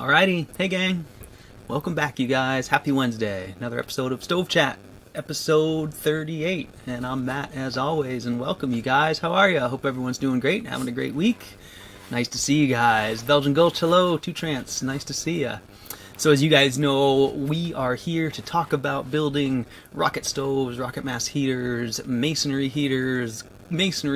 Alrighty, hey gang, welcome back you guys. Happy Wednesday. Another episode of Stove Chat, episode 38. And I'm Matt as always, and welcome you guys. How are you? I hope everyone's doing great, having a great week. Nice to see you guys. Belgian Gulch, hello. Two Trance, nice to see you. So as you guys know, we are here to talk about building rocket stoves, rocket mass heaters, masonry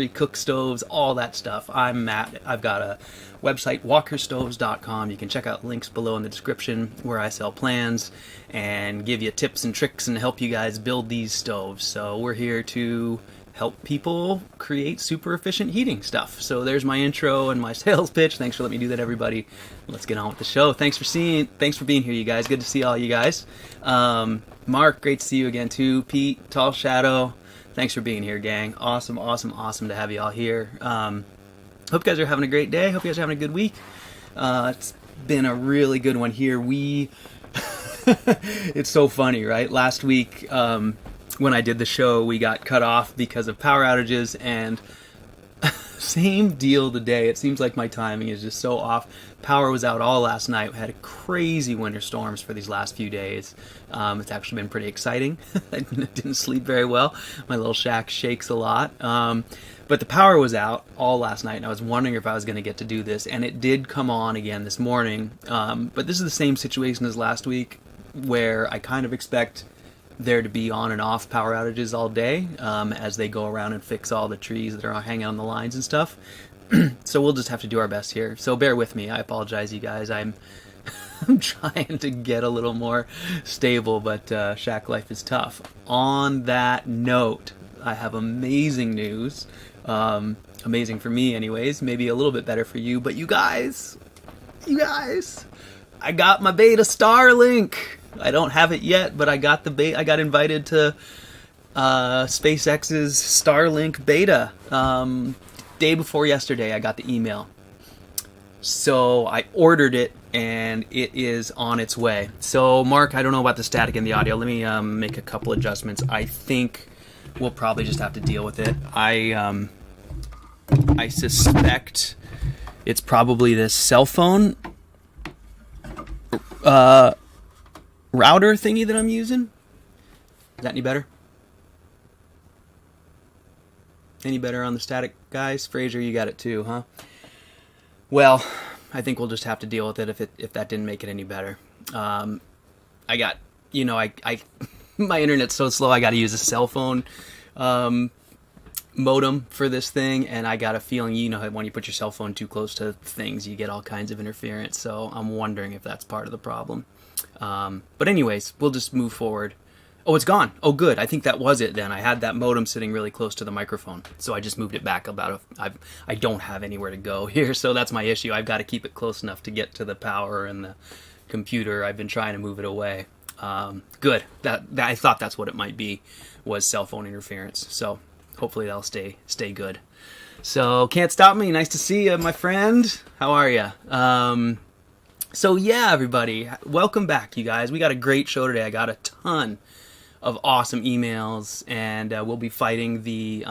cook stoves, all that stuff. I'm Matt. I've got a website, walkerstoves.com. You can check out links below in the description where I sell plans and give you tips and tricks and help you guys build these stoves. So we're here to help people create super efficient heating stuff. So there's my intro and my sales pitch. Thanks for letting me do that, everybody. Let's get on with the show. Thanks for being here, you guys. Good to see all you guys. Mark, great to see you again too. Pete, Tall Shadow, thanks for being here, gang. Awesome to have you all here. Hope you guys are having a great day. Hope you guys are having a good week. It's been a really good one here. It's so funny, right? Last week, when I did the show, we got cut off because of power outages, and same deal today. It seems like my timing is just so off. Power was out all last night. We had crazy winter storms for these last few days. It's actually been pretty exciting. I didn't sleep very well. My little shack shakes a lot. But the power was out all last night, and I was wondering if I was going to get to do this, and it did come on again this morning. But this is the same situation as last week, where I kind of expect there to be on and off power outages all day as they go around and fix all the trees that are hanging on the lines and stuff. So we'll just have to do our best here. So bear with me. I apologize, you guys. I'm trying to get a little more stable, but shack life is tough. On that note, I have amazing news. Amazing for me anyways. Maybe a little bit better for you. But you guys, I got my beta Starlink. I don't have it yet, but I got I got invited to SpaceX's Starlink beta. Day before yesterday, I got the email. So I ordered it, and it is on its way. So Mark, I don't know about the static in the audio. Let me make a couple adjustments. I think we'll probably just have to deal with it. I suspect it's probably this cell phone router thingy that I'm using. Is that any better? Any better on the static, guys? Fraser, you got it too, huh? Well, I think we'll just have to deal with it if that didn't make it any better. I got, my internet's so slow, I got to use a cell phone modem for this thing, and I got a feeling, when you put your cell phone too close to things, you get all kinds of interference, so I'm wondering if that's part of the problem. But anyways, we'll just move forward. Oh, it's gone. Oh, good. I think that was it then. I had that modem sitting really close to the microphone, so I just moved it back I don't have anywhere to go here, so that's my issue. I've got to keep it close enough to get to the power and the computer. I've been trying to move it away. Good. That I thought that's what it might be, was cell phone interference. So hopefully that'll stay good. So can't stop me. Nice to see you, my friend. How are you? So yeah, everybody, welcome back, you guys. We got a great show today. I got a ton of awesome emails, and we'll be fighting the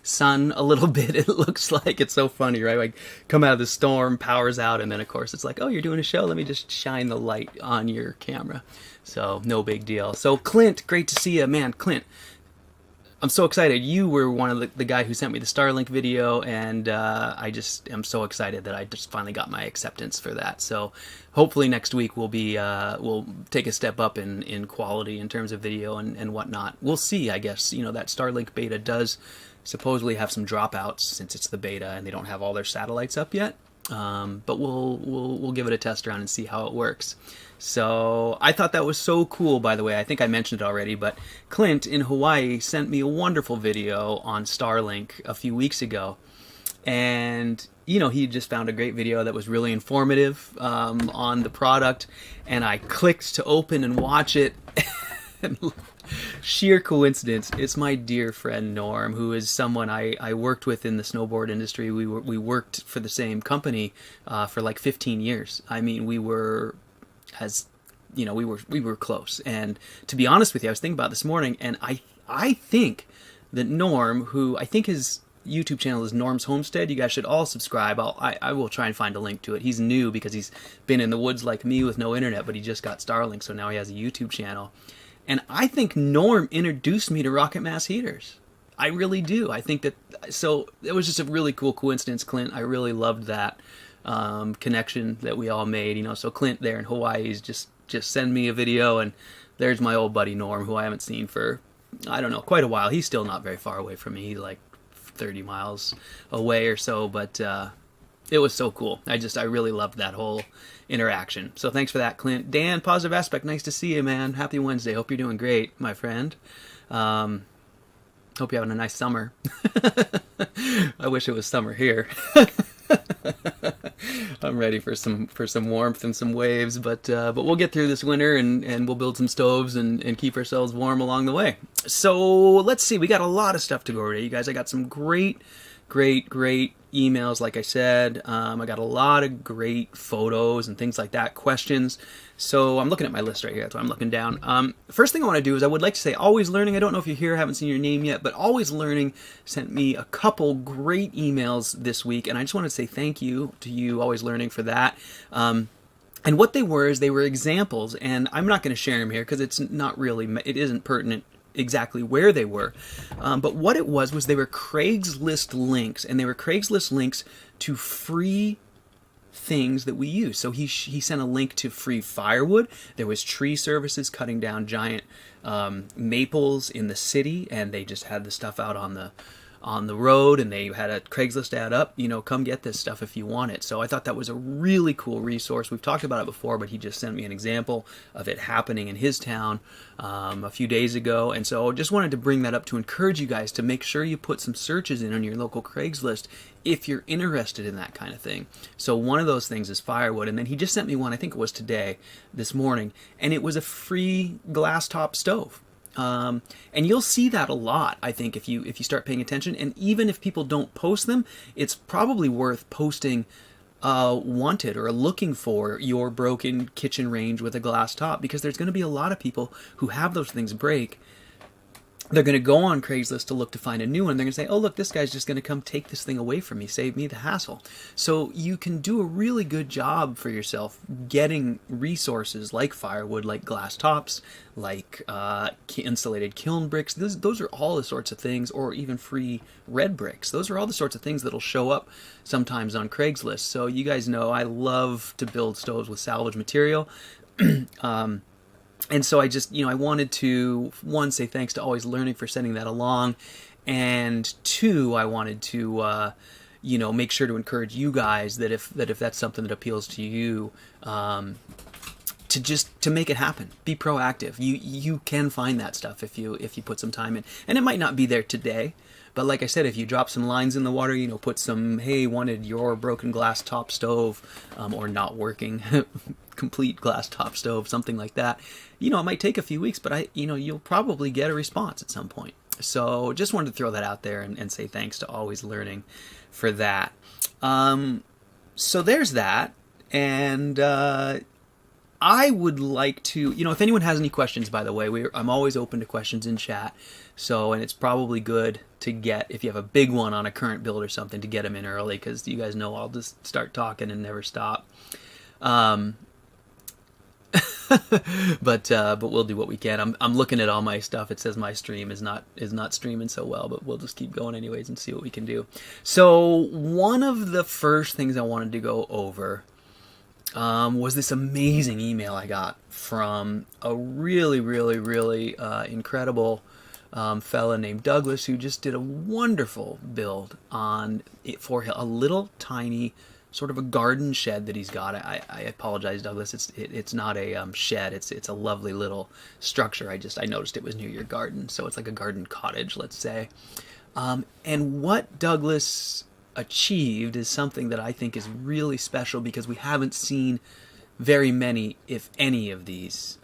sun a little bit. It looks like it's so funny, right? Like, come out of the storm, power's out, and then of course it's like, oh, you're doing a show, let me just shine the light on your camera. So no big deal. So Clint, great to see you, man. Clint, I'm so excited. You were one of the guy who sent me the Starlink video, and I just am so excited that I just finally got my acceptance for that. So hopefully next week we'll take a step up in quality in terms of video and whatnot. We'll see, I guess. That Starlink beta does supposedly have some dropouts since it's the beta and they don't have all their satellites up yet. But we'll give it a test run and see how it works. So I thought that was so cool, by the way. I think I mentioned it already, but Clint in Hawaii sent me a wonderful video on Starlink a few weeks ago. And, he just found a great video that was really informative on the product. And I clicked to open and watch it. And sheer coincidence, it's my dear friend Norm, who is someone I worked with in the snowboard industry. We worked for the same company for like 15 years. I mean, we were close. And to be honest with you, I was thinking about it this morning, and I think that Norm, who I think is YouTube channel is Norm's Homestead. You guys should all subscribe. I will try and find a link to it. He's new because he's been in the woods like me with no internet, but he just got Starlink, so now he has a YouTube channel. And I think Norm introduced me to rocket mass heaters. I really do. I think that, so it was just a really cool coincidence, Clint. I really loved that connection that we all made, you know. So Clint there in Hawaii is just send me a video, and there's my old buddy Norm, who I haven't seen for, I don't know, quite a while. He's still not very far away from me. He's like 30 miles away or so, but it was so cool. I really loved that whole interaction. So thanks for that, Clint. Dan, Positive Aspect, nice to see you, man. Happy Wednesday. Hope you're doing great, my friend. Hope you're having a nice summer. I wish it was summer here. I'm ready for some warmth and some waves, but we'll get through this winter, and we'll build some stoves and keep ourselves warm along the way. So let's see. We got a lot of stuff to go over today, you guys. I got some great emails, like I said. I got a lot of great photos and things like that, questions. So I'm looking at my list right here. That's why I'm looking down. First thing I want to do is I would like to say Always Learning. I don't know if you're here, I haven't seen your name yet, but Always Learning sent me a couple great emails this week, and I just want to say thank you to you, Always Learning, for that. And what they were is they were examples, and I'm not going to share them here because it isn't pertinent exactly where they were. But what it was they were Craigslist links, and they were Craigslist links to free things that we use. So he sent a link to free firewood. There was tree services cutting down giant maples in the city, and they just had the stuff out on the road, and they had a Craigslist ad up, you know, come get this stuff if you want it. So I thought that was a really cool resource. We've talked about it before, but he just sent me an example of it happening in his town a few days ago. And so I just wanted to bring that up to encourage you guys to make sure you put some searches in on your local Craigslist if you're interested in that kind of thing. So one of those things is firewood. And then he just sent me one, I think it was this morning, and it was a free glass top stove. And you'll see that a lot, I think, if you start paying attention. And even if people don't post them, it's probably worth posting wanted or looking for your broken kitchen range with a glass top, because there's going to be a lot of people who have those things break. They're going to go on Craigslist to look to find a new one. They're going to say, oh, look, this guy's just going to come take this thing away from me, save me the hassle. So you can do a really good job for yourself getting resources like firewood, like glass tops, like insulated kiln bricks. Those are all the sorts of things, or even free red bricks. Those are all the sorts of things that'll show up sometimes on Craigslist. So you guys know I love to build stoves with salvage material. And so I just, I wanted to, one, say thanks to Always Learning for sending that along, and two, I wanted to, make sure to encourage you guys that if that's something that appeals to you, to make it happen. Be proactive. You can find that stuff if you put some time in, and it might not be there today. But like I said, if you drop some lines in the water, put some, hey, wanted your broken glass top stove, or not working complete glass top stove, something like that. It might take a few weeks, but you'll probably get a response at some point. So just wanted to throw that out there and say thanks to Always Learning for that. So there's that. And I would like to, if anyone has any questions, by the way, I'm always open to questions in chat. And it's probably good to get, if you have a big one on a current build or something, to get them in early, because you guys know I'll just start talking and never stop. But we'll do what we can. I'm looking at all my stuff. It says my stream is not streaming so well, but we'll just keep going anyways and see what we can do. So one of the first things I wanted to go over was this amazing email I got from a really, really, really incredible fella named Douglas, who just did a wonderful build on it for a little tiny sort of a garden shed that he's got. I apologize, Douglas. It's not a shed. It's a lovely little structure. I noticed it was near your garden, so it's like a garden cottage, let's say. And what Douglas achieved is something that I think is really special, because we haven't seen very many, if any, of these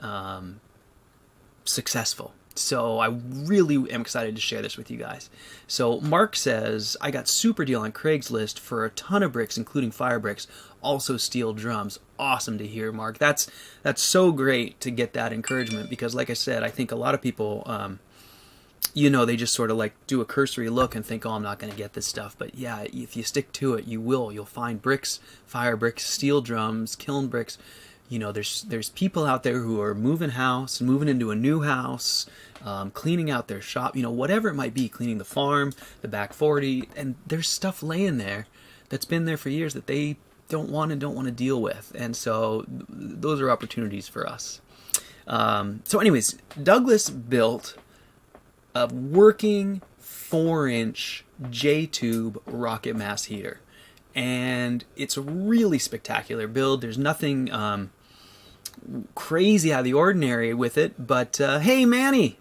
successful. So I really am excited to share this with you guys. So Mark says, I got super deal on Craigslist for a ton of bricks, including fire bricks, also steel drums. Awesome to hear, Mark. That's so great to get that encouragement, because like I said, I think a lot of people they just sort of like do a cursory look and think, oh, I'm not going to get this stuff. But yeah, if you stick to it, you will. You'll find bricks, fire bricks, steel drums, kiln bricks. There's people out there who are moving into a new house, cleaning out their shop, whatever it might be, cleaning the farm, the back 40, and there's stuff laying there that's been there for years that they don't want to deal with. And so those are opportunities for us. So anyways, Douglas built a working 4-inch J-tube rocket mass heater. And it's a really spectacular build. There's nothing crazy out of the ordinary with it. But hey, Manny!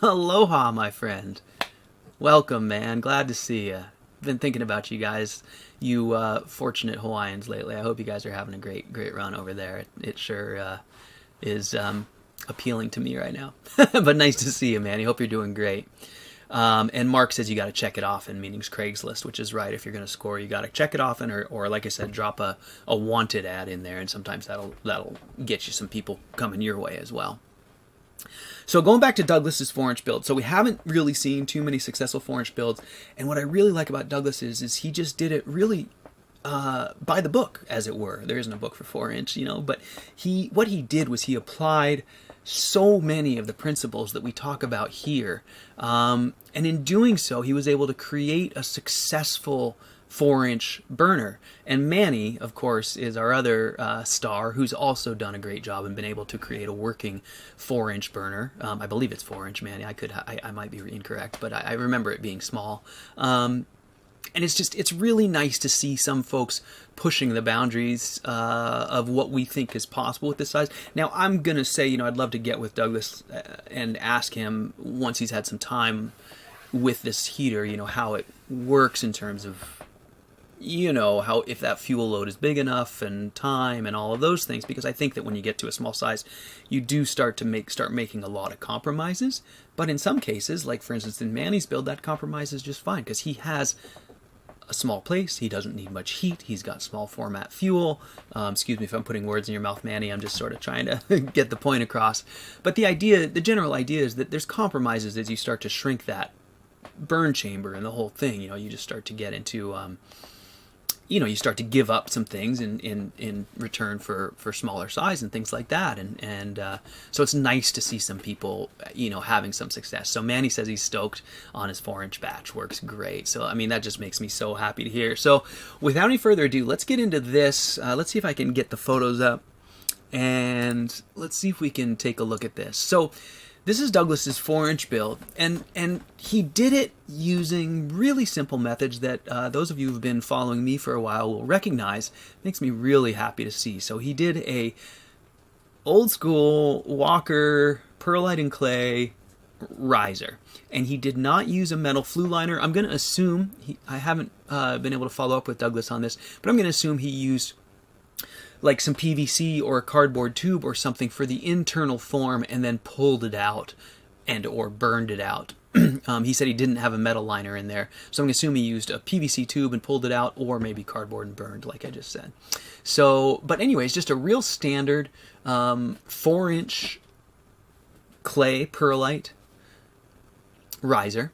Aloha, my friend. Welcome, man. Glad to see you. Been thinking about you guys, you fortunate Hawaiians lately. I hope you guys are having a great run over there. It sure is appealing to me right now. But nice to see you, man. I hope you're doing great. And Mark says you got to check it often, meaning Craigslist, which is right. If you're going to score, you got to check it often, or like I said, drop a wanted ad in there, and sometimes that'll get you some people coming your way as well. So going back to Douglas's 4-inch build, so we haven't really seen too many successful 4-inch builds, and what I really like about Douglas is he just did it really by the book, as it were. There isn't a book for 4-inch, but what he did was he applied so many of the principles that we talk about here. And in doing so, he was able to create a successful 4-inch burner. And Manny, of course, is our other star who's also done a great job and been able to create a working 4-inch burner. I believe it's 4-inch, Manny. I might be incorrect, but I remember it being small. And it's really nice to see some folks pushing the boundaries of what we think is possible with this size. Now, I'm going to say, I'd love to get with Douglas and ask him, once he's had some time with this heater, how it works in terms of, how if that fuel load is big enough and time and all of those things. Because I think that when you get to a small size, you do start making a lot of compromises. But in some cases, like for instance in Manny's build, that compromise is just fine because he has a small place. He doesn't need much heat. He's got small format fuel. Excuse me if I'm putting words in your mouth, Manny. I'm just sort of trying to get the point across. But the general idea is that there's compromises as you start to shrink that burn chamber and the whole thing. You just start to get into, you start to give up some things in return for smaller size and things like that. And so it's nice to see some people, having some success. So Manny says he's stoked on his 4-inch batch. Works great. So, that just makes me so happy to hear. So without any further ado, let's get into this. Let's see if I can get the photos up. And let's see if we can take a look at this. So this is Douglas's 4-inch build, and he did it using really simple methods that those of you who've been following me for a while will recognize. Makes me really happy to see. So he did a old school Walker perlite and clay riser, and he did not use a metal flue liner. I'm going to assume I haven't been able to follow up with Douglas on this, but I'm going to assume he used like some PVC or a cardboard tube or something for the internal form and then pulled it out or burned it out. He said he didn't have a metal liner in there, so I'm going to assume he used a PVC tube and pulled it out, or maybe cardboard and burned, like I just said. So, but anyways, just a real standard 4-inch clay perlite riser.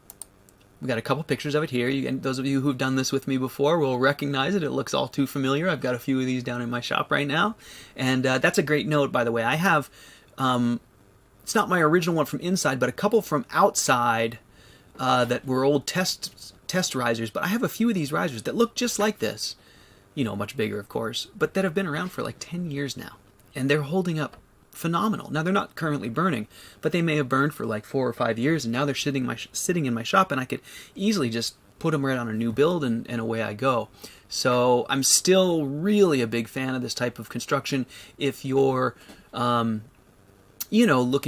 We got a couple pictures of it here. And those of you who've done this with me before will recognize it. It looks all too familiar. I've got a few of these down in my shop right now. And that's a great note, by the way. I have, it's not my original one from inside, but a couple from outside that were old test risers. But I have a few of these risers that look just like this. Much bigger, of course, but that have been around for like 10 years now. And they're holding up phenomenal. Now, they're not currently burning, but they may have burned for like 4 or 5 years, and now they're sitting in my shop, and I could easily just put them right on a new build, and away I go. So I'm still really a big fan of this type of construction. If you're, looking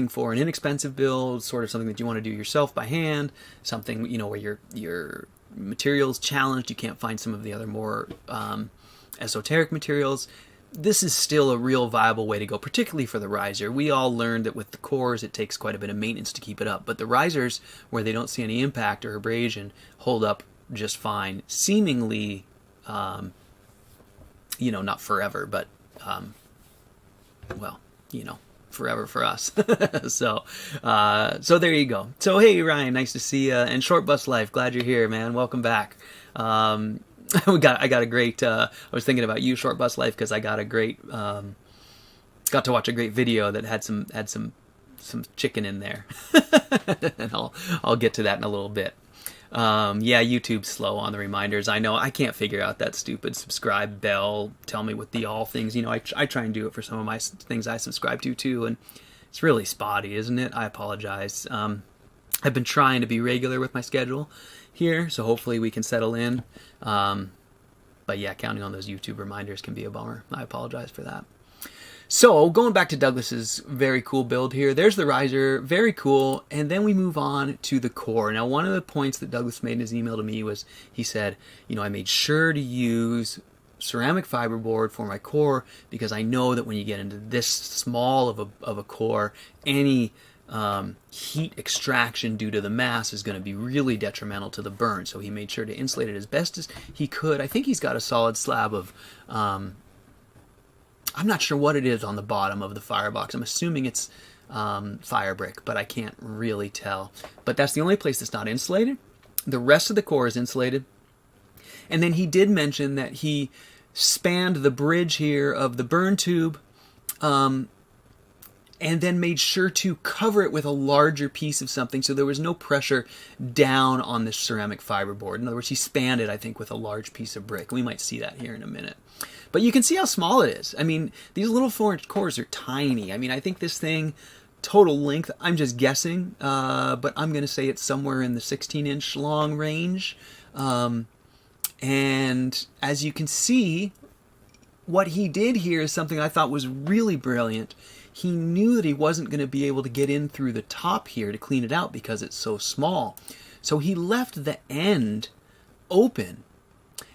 for an inexpensive build, sort of something that you want to do yourself by hand, something, where your materials challenged, you can't find some of the other more esoteric materials, this is still a real viable way to go, particularly for the riser. We all learned that with the cores, it takes quite a bit of maintenance to keep it up. But the risers, where they don't see any impact or abrasion, hold up just fine. Seemingly, not forever, but, forever for us. So there you go. So hey Ryan, nice to see you. And Short Bus Life, glad you're here, man. Welcome back. I got a great. I was thinking about you, Short Bus Life, because I got a great. Got to watch a great video that had some chicken in there, and I'll get to that in a little bit. Yeah, YouTube's slow on the reminders. I know. I can't figure out that stupid subscribe bell. Tell me what the all things. You know, I try and do it for some of my things I subscribe to too, and it's really spotty, isn't it? I apologize. I've been trying to be regular with my schedule here, so hopefully we can settle in. But yeah, counting on those YouTube reminders can be a bummer. I apologize for that. So going back to Douglas's very cool build here, there's the riser, very cool, and then we move on to the core. Now, one of the points that Douglas made in his email to me was, he said, you know, I made sure to use ceramic fiberboard for my core because I know that when you get into this small of a core, any heat extraction due to the mass is going to be really detrimental to the burn. So he made sure to insulate it as best as he could. I think he's got a solid slab of I'm not sure what it is on the bottom of the firebox. I'm assuming it's fire brick, but I can't really tell. But that's the only place that's not insulated. The rest of the core is insulated. And then he did mention that he spanned the bridge here of the burn tube and then made sure to cover it with a larger piece of something so there was no pressure down on the ceramic fiberboard. In other words, he spanned it, I think, with a large piece of brick. We might see that here in a minute. But you can see how small it is. I mean, these little 4-inch cores are tiny. I mean, I think this thing, total length, I'm just guessing, but I'm going to say it's somewhere in the 16-inch long range. And as you can see, what he did here is something I thought was really brilliant. He knew that he wasn't going to be able to get in through the top here to clean it out because it's so small. So he left the end open.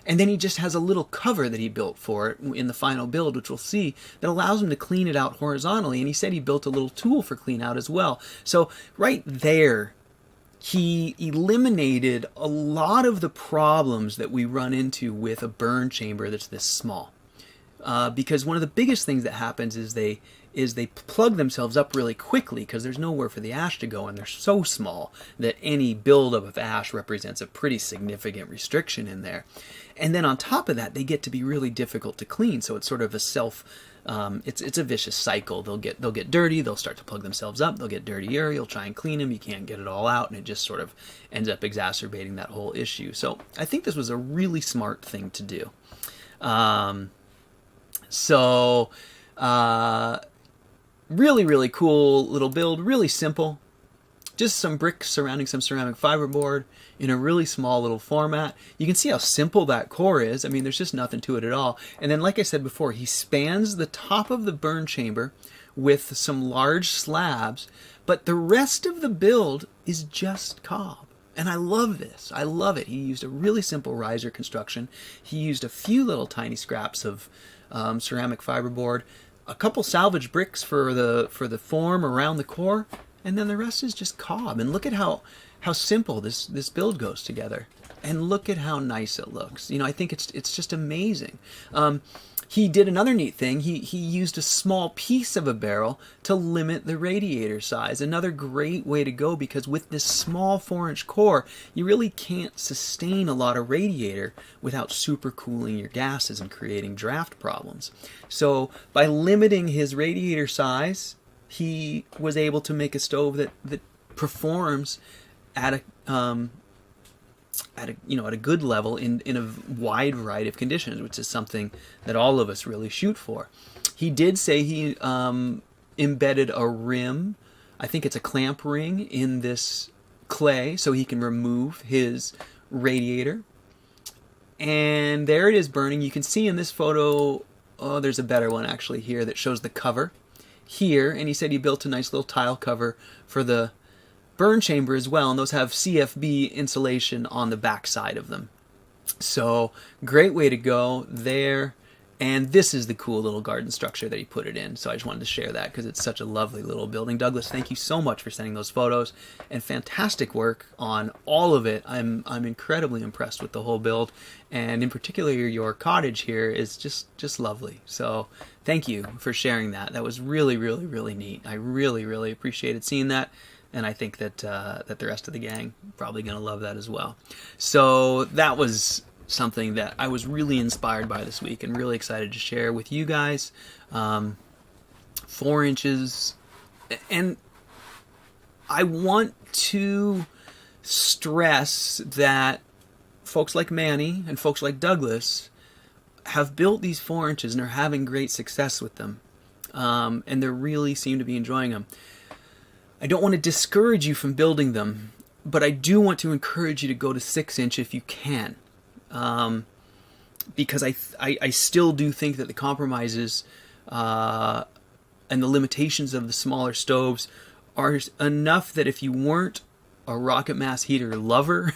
And then he just has a little cover that he built for it in the final build, which we'll see, that allows him to clean it out horizontally. And he said he built a little tool for clean out as well. So right there, he eliminated a lot of the problems that we run into with a burn chamber that's this small. Because one of the biggest things that happens is they plug themselves up really quickly because there's nowhere for the ash to go, and they're so small that any buildup of ash represents a pretty significant restriction in there. And then on top of that, they get to be really difficult to clean. So it's sort of a it's a vicious cycle. They'll get dirty. They'll start to plug themselves up. They'll get dirtier. You'll try and clean them. You can't get it all out, and it just sort of ends up exacerbating that whole issue. So I think this was a really smart thing to do. Really, really cool little build. Really simple. Just some bricks surrounding some ceramic fiberboard in a really small little format. You can see how simple that core is. I mean, there's just nothing to it at all. And then, like I said before, he spans the top of the burn chamber with some large slabs, but the rest of the build is just cob. And I love this. I love it. He used a really simple riser construction. He used a few little tiny scraps of ceramic fiberboard, a couple salvage bricks for the form around the core, and then the rest is just cob. And look at how simple this build goes together. And look at how nice it looks. You know, I think it's just amazing. He did another neat thing. He used a small piece of a barrel to limit the radiator size. Another great way to go, because with this small 4-inch core, you really can't sustain a lot of radiator without supercooling your gases and creating draft problems. So by limiting his radiator size, he was able to make a stove that performs at a good level in a wide variety of conditions, which is something that all of us really shoot for. He did say he embedded a rim, I think it's a clamp ring, in this clay so he can remove his radiator. And there it is burning. You can see in this photo, there's a better one actually here that shows the cover here. And he said he built a nice little tile cover for the burn chamber as well, and those have CFB insulation on the back side of them. So great way to go there. And this is the cool little garden structure that he put it in. So I just wanted to share that because it's such a lovely little building. Douglas, thank you so much for sending those photos, and fantastic work on all of it. I'm incredibly impressed with the whole build, and in particular your cottage here is just lovely. So thank you for sharing that. That was really, really, really neat. I really, really appreciated seeing that. And I think that that the rest of the gang probably going to love that as well. So that was something that I was really inspired by this week and really excited to share with you guys. 4 inches. And I want to stress that folks like Manny and folks like Douglas have built these 4 inches and are having great success with them. And they really seem to be enjoying them. I don't want to discourage you from building them, but I do want to encourage you to go to 6 inch if you can. Because I still do think that the compromises and the limitations of the smaller stoves are enough that if you weren't a rocket mass heater lover,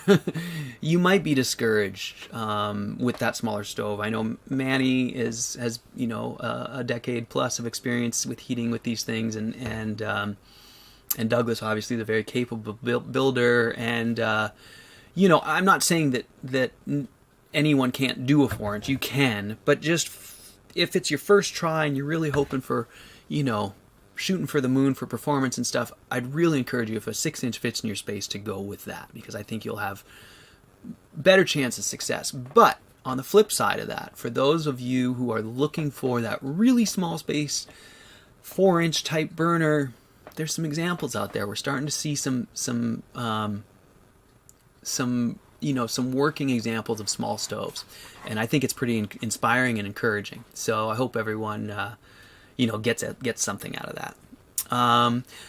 you might be discouraged with that smaller stove. I know Manny has a decade plus of experience with heating with these things, and Douglas obviously is a very capable builder. And I'm not saying that anyone can't do a 4 inch. You can, but just if it's your first try and you're really hoping for, shooting for the moon for performance and stuff, I'd really encourage you, if a 6 inch fits in your space, to go with that, because I think you'll have better chance of success. But on the flip side of that, for those of you who are looking for that really small space 4 inch type burner, there's some examples out there. We're starting to see some working examples of small stoves, and I think it's pretty inspiring and encouraging. So I hope everyone gets something out of that.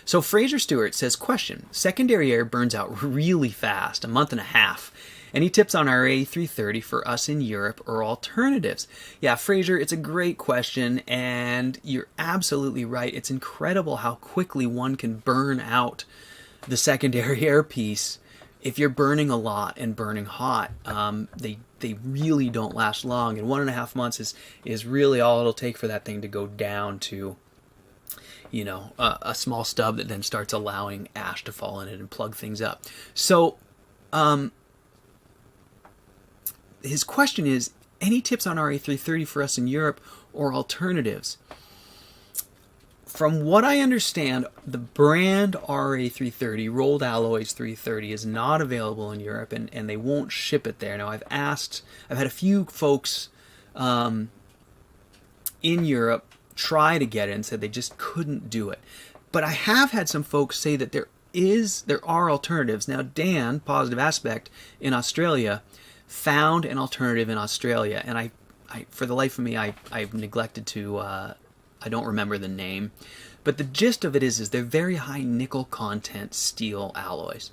So Fraser Stewart says, question: secondary air burns out really fast, a month and a half. Any tips on our A330 for us in Europe or alternatives? Yeah, Fraser, it's a great question, and you're absolutely right. It's incredible how quickly one can burn out the secondary air piece. If you're burning a lot and burning hot, they really don't last long, and 1.5 months is really all it'll take for that thing to go down to, a small stub that then starts allowing ash to fall in it and plug things up. So, his question is, any tips on our A330 for us in Europe or alternatives? From what I understand, the brand RA330, Rolled Alloys 330, is not available in Europe, and they won't ship it there. Now, I've had a few folks in Europe try to get it and said they just couldn't do it. But I have had some folks say that there are alternatives. Now, Dan, Positive Aspect, in Australia, found an alternative in Australia, and I for the life of me, I've neglected to, I don't remember the name, but the gist of it is they're very high nickel content steel alloys,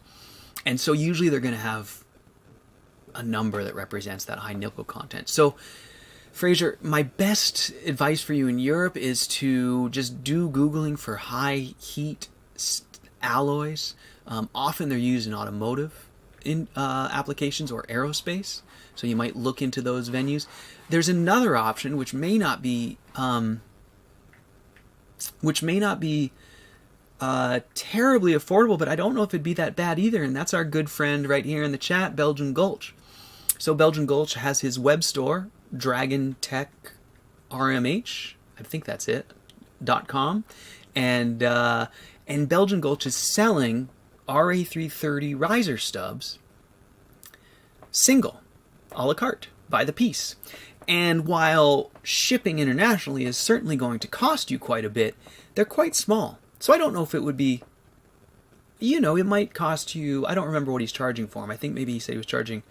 and so usually they're going to have a number that represents that high nickel content. So, Fraser, my best advice for you in Europe is to just do Googling for high heat alloys. Often they're used in automotive applications or aerospace, so you might look into those venues. There's another option which may not be terribly affordable, but I don't know if it'd be that bad either, and that's our good friend right here in the chat, Belgian Gulch. So Belgian Gulch has his web store, Dragon Tech RMH, I think that's it, .com, and Belgian Gulch is selling RA330 riser stubs single, a la carte, by the piece. And while shipping internationally is certainly going to cost you quite a bit, they're quite small. So I don't know if it would be, it might cost you, I don't remember what he's charging for them. I think maybe he said he was charging,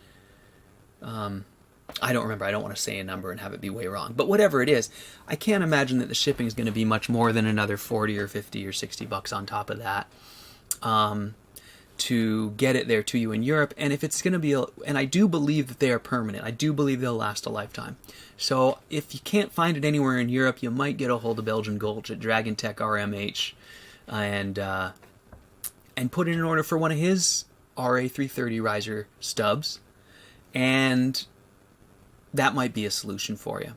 I don't remember. I don't want to say a number and have it be way wrong. But whatever it is, I can't imagine that the shipping is going to be much more than another 40 or 50 or 60 bucks on top of that. To get it there to you in Europe. And if it's going to be, and I do believe that they are permanent. I do believe they'll last a lifetime. So if you can't find it anywhere in Europe, you might get a hold of Belgian Gulch at Dragon Tech RMH and put in an order for one of his RA330 riser stubs. And that might be a solution for you.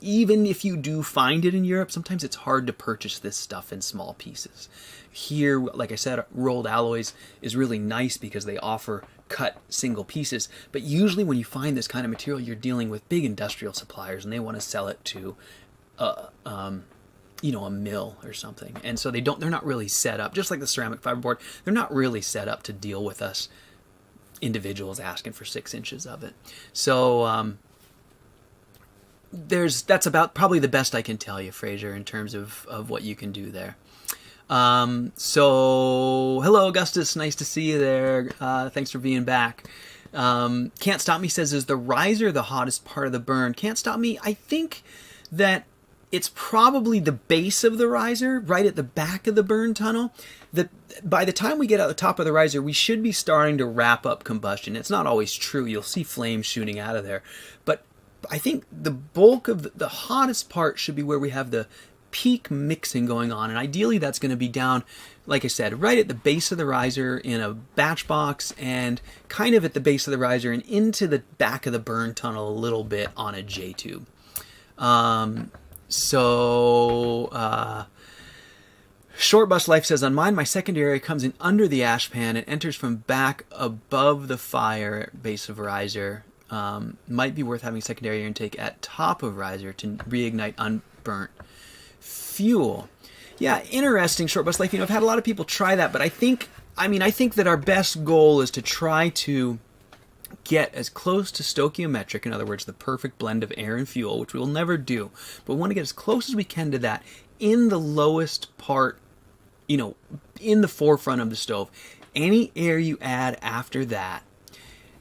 Even if you do find it in Europe, sometimes it's hard to purchase this stuff in small pieces. Here, like I said, Rolled Alloys is really nice because they offer cut single pieces. But usually when you find this kind of material, you're dealing with big industrial suppliers and they want to sell it to a mill or something. And so they're not really set up, just like the ceramic fiberboard, they're not really set up to deal with us individuals asking for 6 inches of it. So that's about probably the best I can tell you, Fraser, in terms of what you can do there. So hello Augustus, nice to see you there. Thanks for being back. Can't Stop Me says, is the riser the hottest part of the burn? Can't Stop Me, I think that it's probably the base of the riser, right at the back of the burn tunnel. By the time we get out the top of the riser, we should be starting to wrap up combustion. It's not always true. You'll see flames shooting out of there. But I think the bulk of the hottest part should be where we have the peak mixing going on. And ideally that's going to be down, like I said, right at the base of the riser in a batch box and kind of at the base of the riser and into the back of the burn tunnel a little bit on a J-tube. Short Bus Life says, on mine, my secondary comes in under the ash pan and enters from back above the fire base of riser. Might be worth having secondary air intake at top of riser to reignite unburnt fuel. Yeah, interesting, Short Bus Life. I've had a lot of people try that, but I think that our best goal is to try to get as close to stoichiometric, in other words, the perfect blend of air and fuel, which we will never do, but we want to get as close as we can to that in the lowest part, in the forefront of the stove. Any air you add after that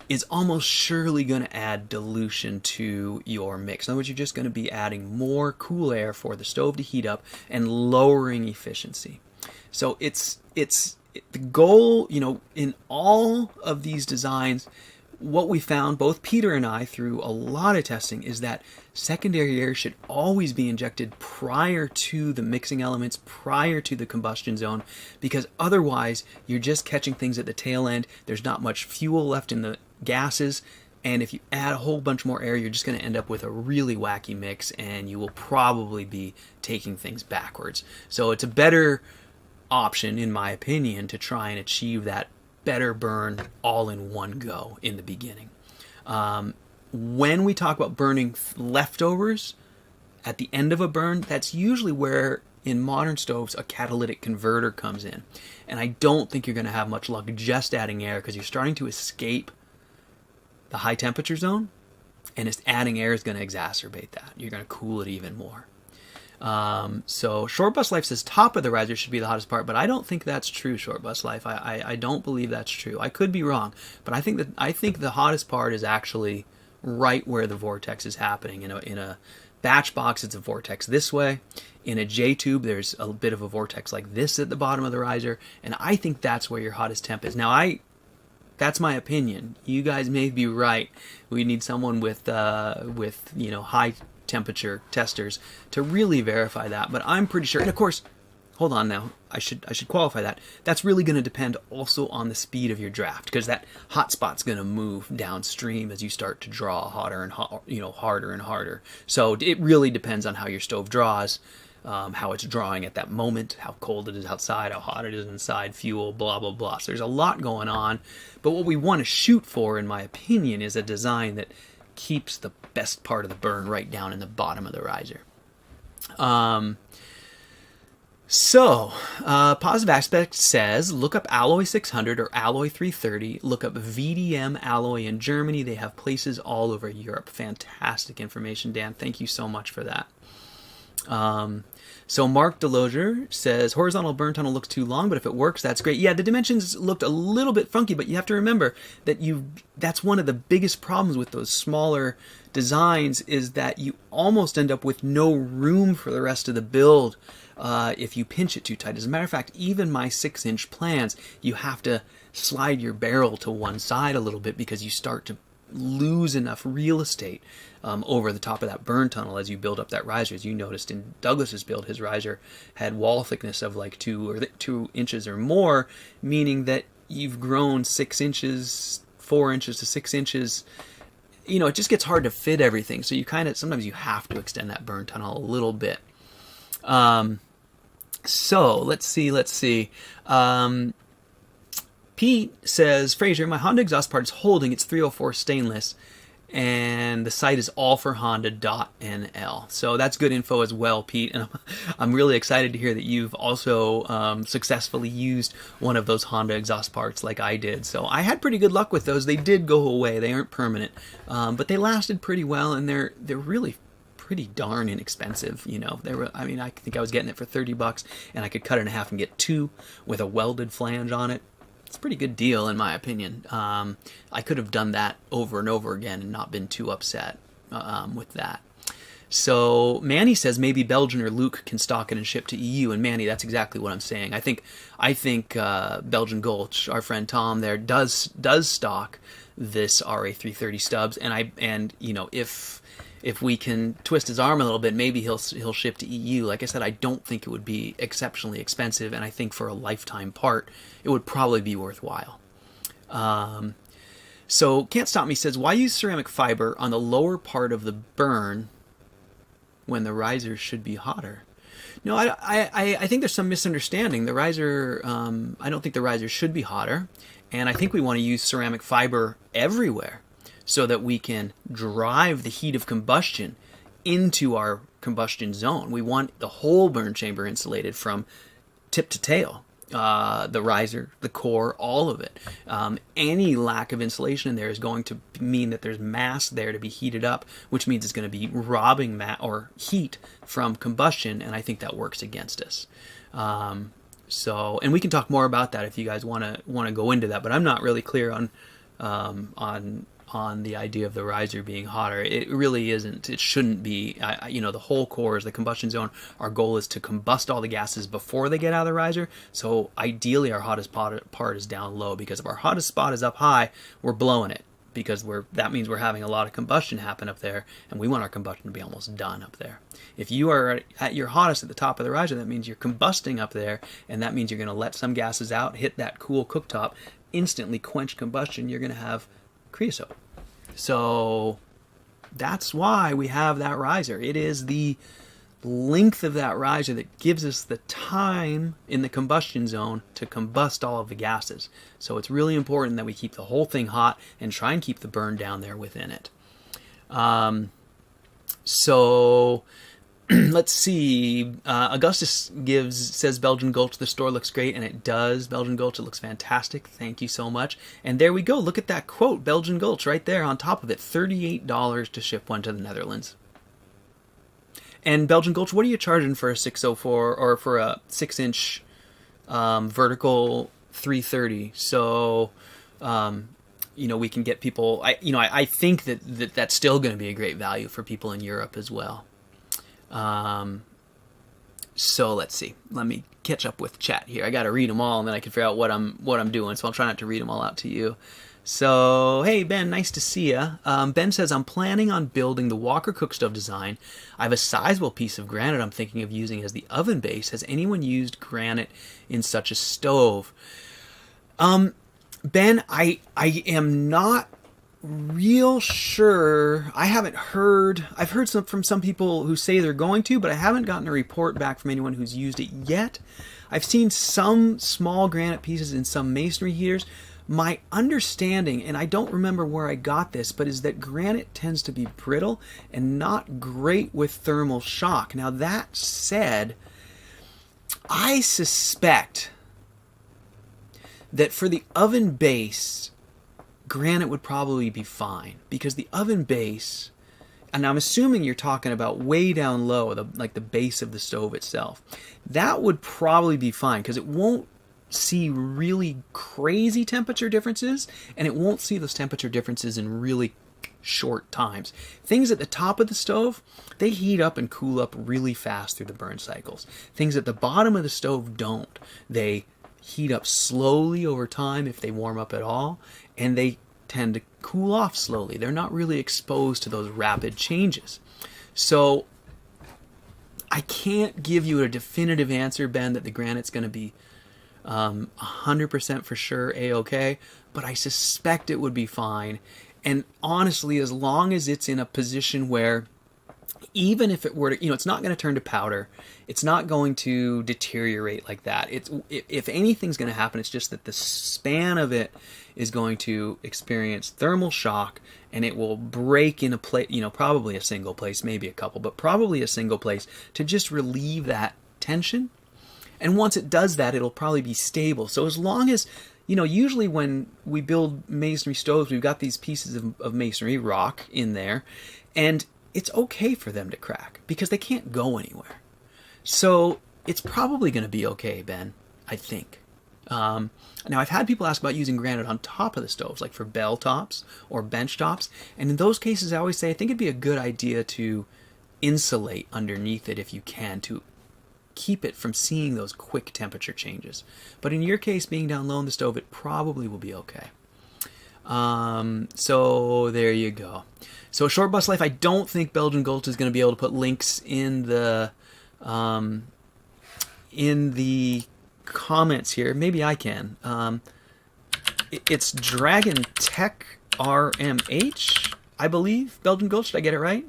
is almost surely going to add dilution to your mix. In other words, you're just going to be adding more cool air for the stove to heat up and lowering efficiency. So it's the goal, in all of these designs. What we found, both Peter and I, through a lot of testing, is that secondary air should always be injected prior to the mixing elements, prior to the combustion zone, because otherwise you're just catching things at the tail end. There's not much fuel left in the gases, and if you add a whole bunch more air, you're just going to end up with a really wacky mix, and you will probably be taking things backwards. So it's a better option, in my opinion, to try and achieve that better burn all in one go in the beginning. When we talk about burning leftovers at the end of a burn, that's usually where in modern stoves a catalytic converter comes in. And I don't think you're going to have much luck just adding air, because you're starting to escape the high temperature zone, and just adding air is going to exacerbate that. You're going to cool it even more. So Short Bus Life says top of the riser should be the hottest part, but I don't think that's true, Short Bus Life. I don't believe that's true. I could be wrong, but I think the hottest part is actually right where the vortex is happening. In a batch box, it's a vortex this way. In a J-tube, there's a bit of a vortex like this at the bottom of the riser, and I think that's where your hottest temp is. Now, that's my opinion. You guys may be right. We need someone with high temperature testers to really verify that, but I'm pretty sure. And of course, hold on now, I should qualify that. That's really going to depend also on the speed of your draft, because that hot spot's going to move downstream as you start to draw harder and harder. So it really depends on how your stove draws, how it's drawing at that moment, how cold it is outside, how hot it is inside, fuel, blah blah blah. So there's a lot going on, but what we want to shoot for, in my opinion, is a design that keeps the best part of the burn right down in the bottom of the riser. Positive Aspect says, look up Alloy 600 or Alloy 330. Look up VDM Alloy in Germany. They have places all over Europe. Fantastic information, Dan. Thank you so much for that. So Mark Delozier says, horizontal burn tunnel looks too long, but if it works, that's great. Yeah, the dimensions looked a little bit funky, but you have to remember that that's one of the biggest problems with those smaller designs, is that you almost end up with no room for the rest of the build if you pinch it too tight. As a matter of fact, even my 6-inch plans, you have to slide your barrel to one side a little bit, because you start to lose enough real estate over the top of that burn tunnel as you build up that riser. As you noticed in Douglas's build, his riser had wall thickness of like 2 inches or more, meaning that you've grown 6 inches, 4 inches to 6 inches it just gets hard to fit everything. So you sometimes you have to extend that burn tunnel a little bit. So let's see. Pete says, Fraser, my Honda exhaust part is holding. It's 304 stainless, and the site is allforhonda.nl. So that's good info as well, Pete. And I'm really excited to hear that you've also successfully used one of those Honda exhaust parts like I did. So I had pretty good luck with those. They did go away. They aren't permanent, but they lasted pretty well, and they're really pretty darn inexpensive. I think I was getting it for $30, and I could cut it in half and get two with a welded flange on it. It's a pretty good deal in my opinion. I could have done that over and over again and not been too upset with that. So Manny says maybe Belgian or Luke can stock it and ship to EU. And Manny, that's exactly what I'm saying. I think Belgian Gulch, our friend Tom there, does stock this RA330 stubs. And if we can twist his arm a little bit, maybe he'll ship to EU. Like I said, I don't think it would be exceptionally expensive, and I think for a lifetime part, it would probably be worthwhile. So Can't Stop Me says, why use ceramic fiber on the lower part of the burn when the riser should be hotter? No, I think there's some misunderstanding. The riser, I don't think the riser should be hotter, and I think we want to use ceramic fiber everywhere, so that we can drive the heat of combustion into our combustion zone. We want the whole burn chamber insulated from tip to tail. The riser, the core, all of it. Any lack of insulation in there is going to mean that there's mass there to be heated up, which means it's going to be robbing heat from combustion, and I think that works against us. And we can talk more about that if you guys want to go into that, but I'm not really clear on the idea of the riser being hotter. It really isn't. It shouldn't be. The whole core is the combustion zone. Our goal is to combust all the gases before they get out of the riser. So ideally our hottest part is down low, because if our hottest spot is up high, we're blowing it, because that means we're having a lot of combustion happen up there, and we want our combustion to be almost done up there. If you are at your hottest at the top of the riser, that means you're combusting up there, and that means you're going to let some gases out, hit that cool cooktop, instantly quench combustion. You're going to have creosote. So that's why we have that riser. It is the length of that riser that gives us the time in the combustion zone to combust all of the gases. So it's really important that we keep the whole thing hot and try and keep the burn down there within it. Let's see. Augustus says Belgian Gulch, the store looks great, and it does. Belgian Gulch, it looks fantastic. Thank you so much. And there we go. Look at that quote, Belgian Gulch, right there on top of it. $38 to ship one to the Netherlands. And Belgian Gulch, what are you charging for a 604 or for a 6-inch vertical 330? So, we can get people. I think that's still going to be a great value for people in Europe as well. So let's see. Let me catch up with chat here. I got to read them all, and then I can figure out what I'm doing. So I'll try not to read them all out to you. So, hey, Ben, nice to see ya. Ben says, I'm planning on building the Walker cookstove design. I have a sizable piece of granite I'm thinking of using as the oven base. Has anyone used granite in such a stove? Ben, I am not real sure. I've heard from some people who say they're going to, but I haven't gotten a report back from anyone who's used it yet. I've seen some small granite pieces in some masonry heaters. My understanding, and I don't remember where I got this, but is that granite tends to be brittle and not great with thermal shock. Now that said, I suspect that for the oven base, granite would probably be fine, because the oven base, and I'm assuming you're talking about way down low, like the base of the stove itself, that would probably be fine, because it won't see really crazy temperature differences, and it won't see those temperature differences in really short times. Things at the top of the stove, they heat up and cool up really fast through the burn cycles. Things at the bottom of the stove don't. They heat up slowly over time if they warm up at all, and they tend to cool off slowly. They're not really exposed to those rapid changes. So I can't give you a definitive answer, Ben, that the granite's going to be 100% for sure A-okay, but I suspect it would be fine. And honestly, as long as it's in a position where, even if it were to, it's not going to turn to powder, it's not going to deteriorate like that. If anything's going to happen, it's just that the span of it is going to experience thermal shock, and it will break in a place, probably a single place, maybe a couple, but probably a single place, to just relieve that tension. And once it does that, it'll probably be stable. So as long as, usually when we build masonry stoves, we've got these pieces of masonry rock in there, and it's okay for them to crack because they can't go anywhere. So it's probably going to be okay, Ben, I think. Now, I've had people ask about using granite on top of the stoves, like for bell tops or bench tops. And in those cases, I always say I think it'd be a good idea to insulate underneath it if you can, to keep it from seeing those quick temperature changes. But in your case, being down low in the stove, it probably will be okay. So there you go. So Short Bus Life, I don't think Belgian Gulch is going to be able to put links in the comments here. Maybe I can. It's Dragon Tech RMH, I believe. Belgian Gulch, did I get it right?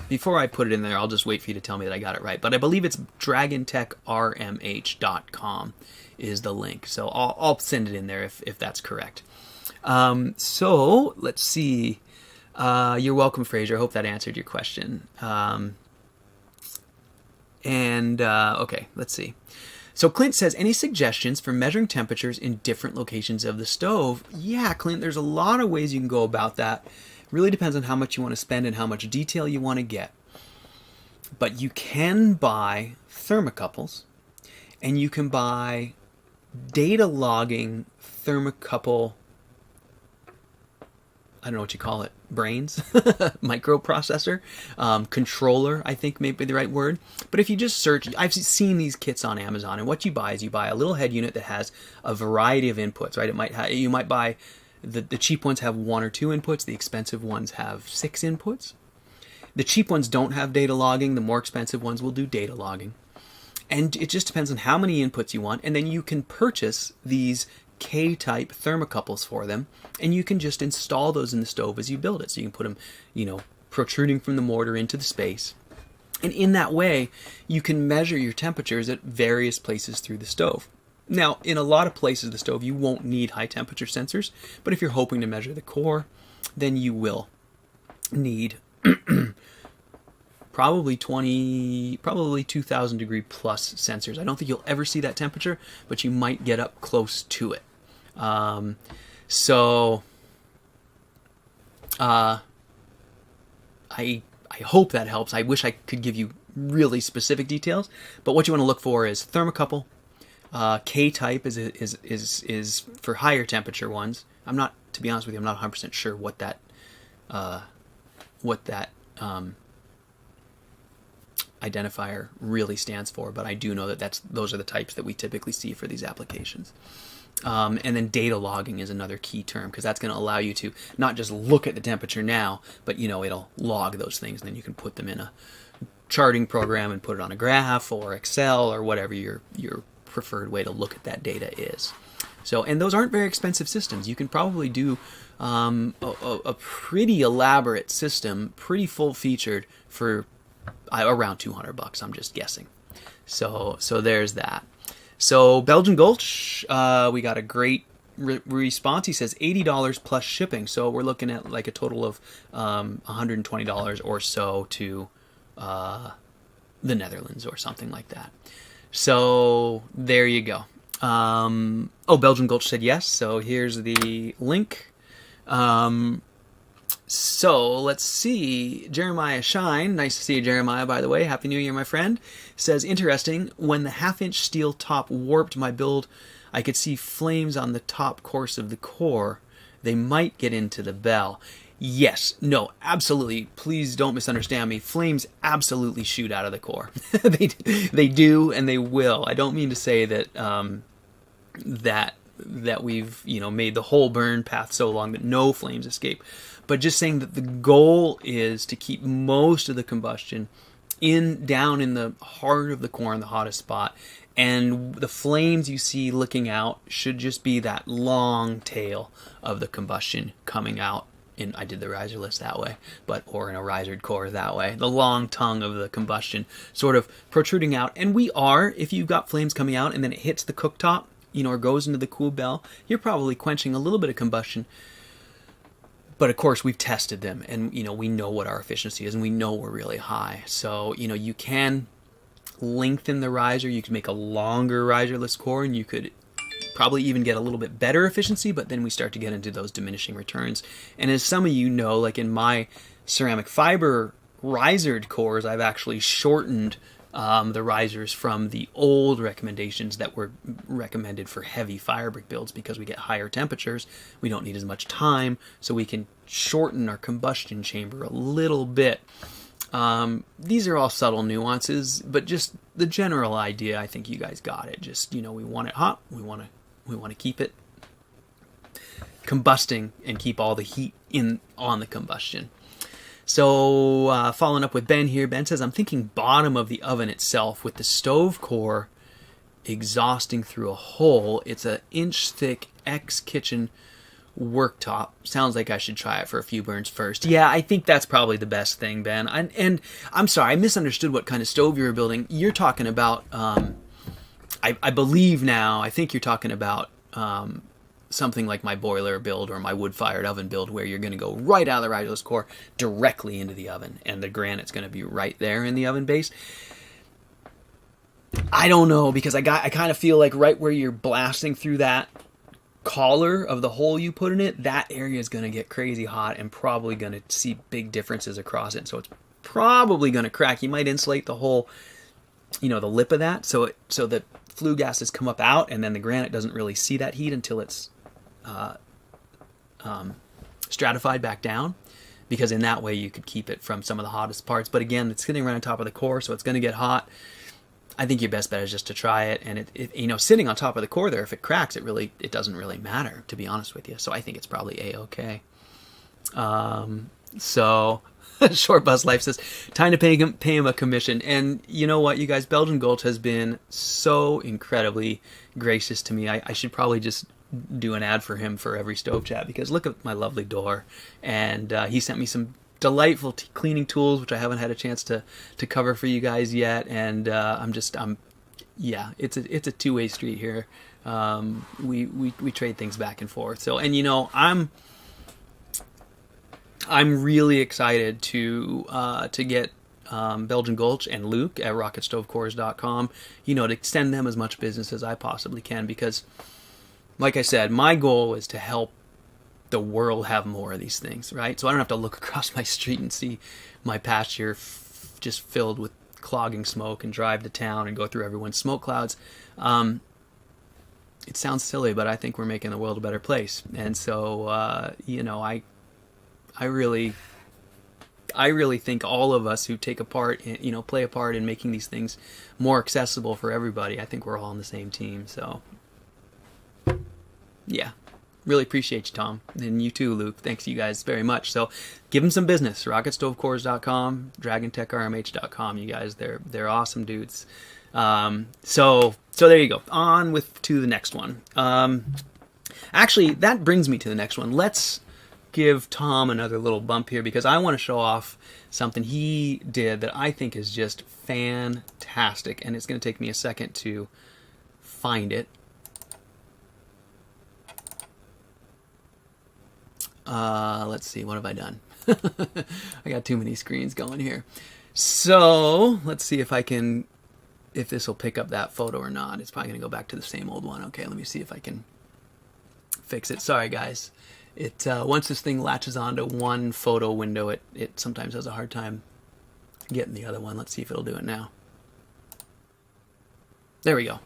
Before I put it in there, I'll just wait for you to tell me that I got it right. But I believe it's dragontechrmh.com is the link. So I'll send it in there if that's correct. So let's see. You're welcome, Fraser. I hope that answered your question. Okay, let's see. So Clint says, any suggestions for measuring temperatures in different locations of the stove? Yeah, Clint, there's a lot of ways you can go about that. Really depends on how much you want to spend and how much detail you want to get. But you can buy thermocouples, and you can buy data logging thermocouple, I don't know what you call it, brains, microprocessor, controller, I think may be the right word. But if you just search, I've seen these kits on Amazon, and what you buy is you buy a little head unit that has a variety of inputs, right? You might buy, the cheap ones have 1 or 2 inputs, the expensive ones have 6 inputs. The cheap ones don't have data logging, the more expensive ones will do data logging. And it just depends on how many inputs you want, and then you can purchase these K-type thermocouples for them, and you can just install those in the stove as you build it. So you can put them, protruding from the mortar into the space. And in that way, you can measure your temperatures at various places through the stove. Now, in a lot of places of the stove, you won't need high temperature sensors, but if you're hoping to measure the core, then you will need probably 2,000 degree plus sensors. I don't think you'll ever see that temperature, but you might get up close to it. I hope that helps. I wish I could give you really specific details, but what you want to look for is thermocouple. K-type is for higher temperature ones. To be honest with you, I'm not 100% sure what that identifier really stands for, but I do know that those are the types that we typically see for these applications. And then data logging is another key term, because that's going to allow you to not just look at the temperature now, but it'll log those things, and then you can put them in a charting program and put it on a graph or Excel or whatever your preferred way to look at that data is. So, and those aren't very expensive systems. You can probably do a pretty elaborate system, pretty full-featured for around $200. I'm just guessing. So there's that. So Belgian Gulch, we got a great response. He says $80 plus shipping. So we're looking at like a total of $120 or so to the Netherlands or something like that. So there you go. Belgian Gulch said yes. So here's the link. So let's see. Jeremiah Shine, nice to see you, Jeremiah, by the way. Happy New Year, my friend. Says, interesting. When the 1/2-inch steel top warped my build, I could see flames on the top course of the core. They might get into the bell. Yes, no, absolutely. Please don't misunderstand me. Flames absolutely shoot out of the core. They do, and they will. I don't mean to say that that we've made the whole burn path so long that no flames escape, but just saying that the goal is to keep most of the combustion down in the heart of the core, in the hottest spot, And the flames you see looking out should just be that long tail of the combustion coming out. I did the riserless that way, or in a risered core that way. The long tongue of the combustion sort of protruding out. And if you've got flames coming out and then it hits the cooktop, or goes into the cool bell, you're probably quenching a little bit of combustion. But of course, we've tested them, and we know what our efficiency is, and we know we're really high. So you can lengthen the riser. You can make a longer riserless core, and you could probably even get a little bit better efficiency. But then we start to get into those diminishing returns. And as some of you know, like in my ceramic fiber risered cores, I've actually shortened the risers from the old recommendations that were recommended for heavy fire brick builds, because we get higher temperatures, we don't need as much time, so we can shorten our combustion chamber a little bit. These are all subtle nuances, but just the general idea, I think you guys got it. Just, we want it hot, we want to keep it combusting and keep all the heat on the combustion. So following up with Ben here, Ben says, I'm thinking bottom of the oven itself with the stove core exhausting through a hole. It's an inch thick X-Kitchen worktop. Sounds like I should try it for a few burns first. Yeah, I think that's probably the best thing, Ben. And I'm sorry, I misunderstood what kind of stove you were building. You're talking about, I believe now, I think you're talking about something like my boiler build or my wood-fired oven build, where you're going to go right out of the riserless core directly into the oven, and the granite's going to be right there in the oven base. I don't know, because I kind of feel like right where you're blasting through that collar of the hole you put in it, that area is going to get crazy hot and probably going to see big differences across it. So it's probably going to crack. You might insulate the whole, the lip of that, so the flue gases come up out, and then the granite doesn't really see that heat until it's stratified back down, because in that way you could keep it from some of the hottest parts. But again, it's sitting right on top of the core, so it's going to get hot. I think your best bet is just to try it, and it sitting on top of the core there, if it cracks, it doesn't really matter, to be honest with you. So I think it's probably A-okay. So Short Bus Life says, time to pay him a commission. And you know what, you guys, Belgian Gulch has been so incredibly gracious to me. I should probably just do an ad for him for every stove chat, because look at my lovely door. And he sent me some delightful cleaning tools, which I haven't had a chance to cover for you guys yet. And it's a two-way street here. We trade things back and forth. So, and I'm really excited to get Belgian Gulch and Luke at RocketStoveCores.com, to extend them as much business as I possibly can, because, like I said, my goal is to help the world have more of these things, right? So I don't have to look across my street and see my pasture just filled with clogging smoke and drive to town and go through everyone's smoke clouds. It sounds silly, but I think we're making the world a better place. And so, I really think all of us who take a part, play a part in making these things more accessible for everybody, I think we're all on the same team. So, yeah, really appreciate you, Tom, and you too, Luke. Thanks you guys very much. So, give them some business. RocketStoveCores.com, DragonTechRMH.com. You guys, they're awesome dudes. So there you go. On to the next one. Actually, that brings me to the next one. Let's give Tom another little bump here, because I want to show off something he did that I think is just fantastic, and it's going to take me a second to find it. Let's see, what have I done? I got too many screens going here. So let's see if this will pick up that photo or not. It's probably going to go back to the same old one. Okay, let me see if I can fix it. Sorry, guys. It once this thing latches onto one photo window, it sometimes has a hard time getting the other one. Let's see if it'll do it now. There we go.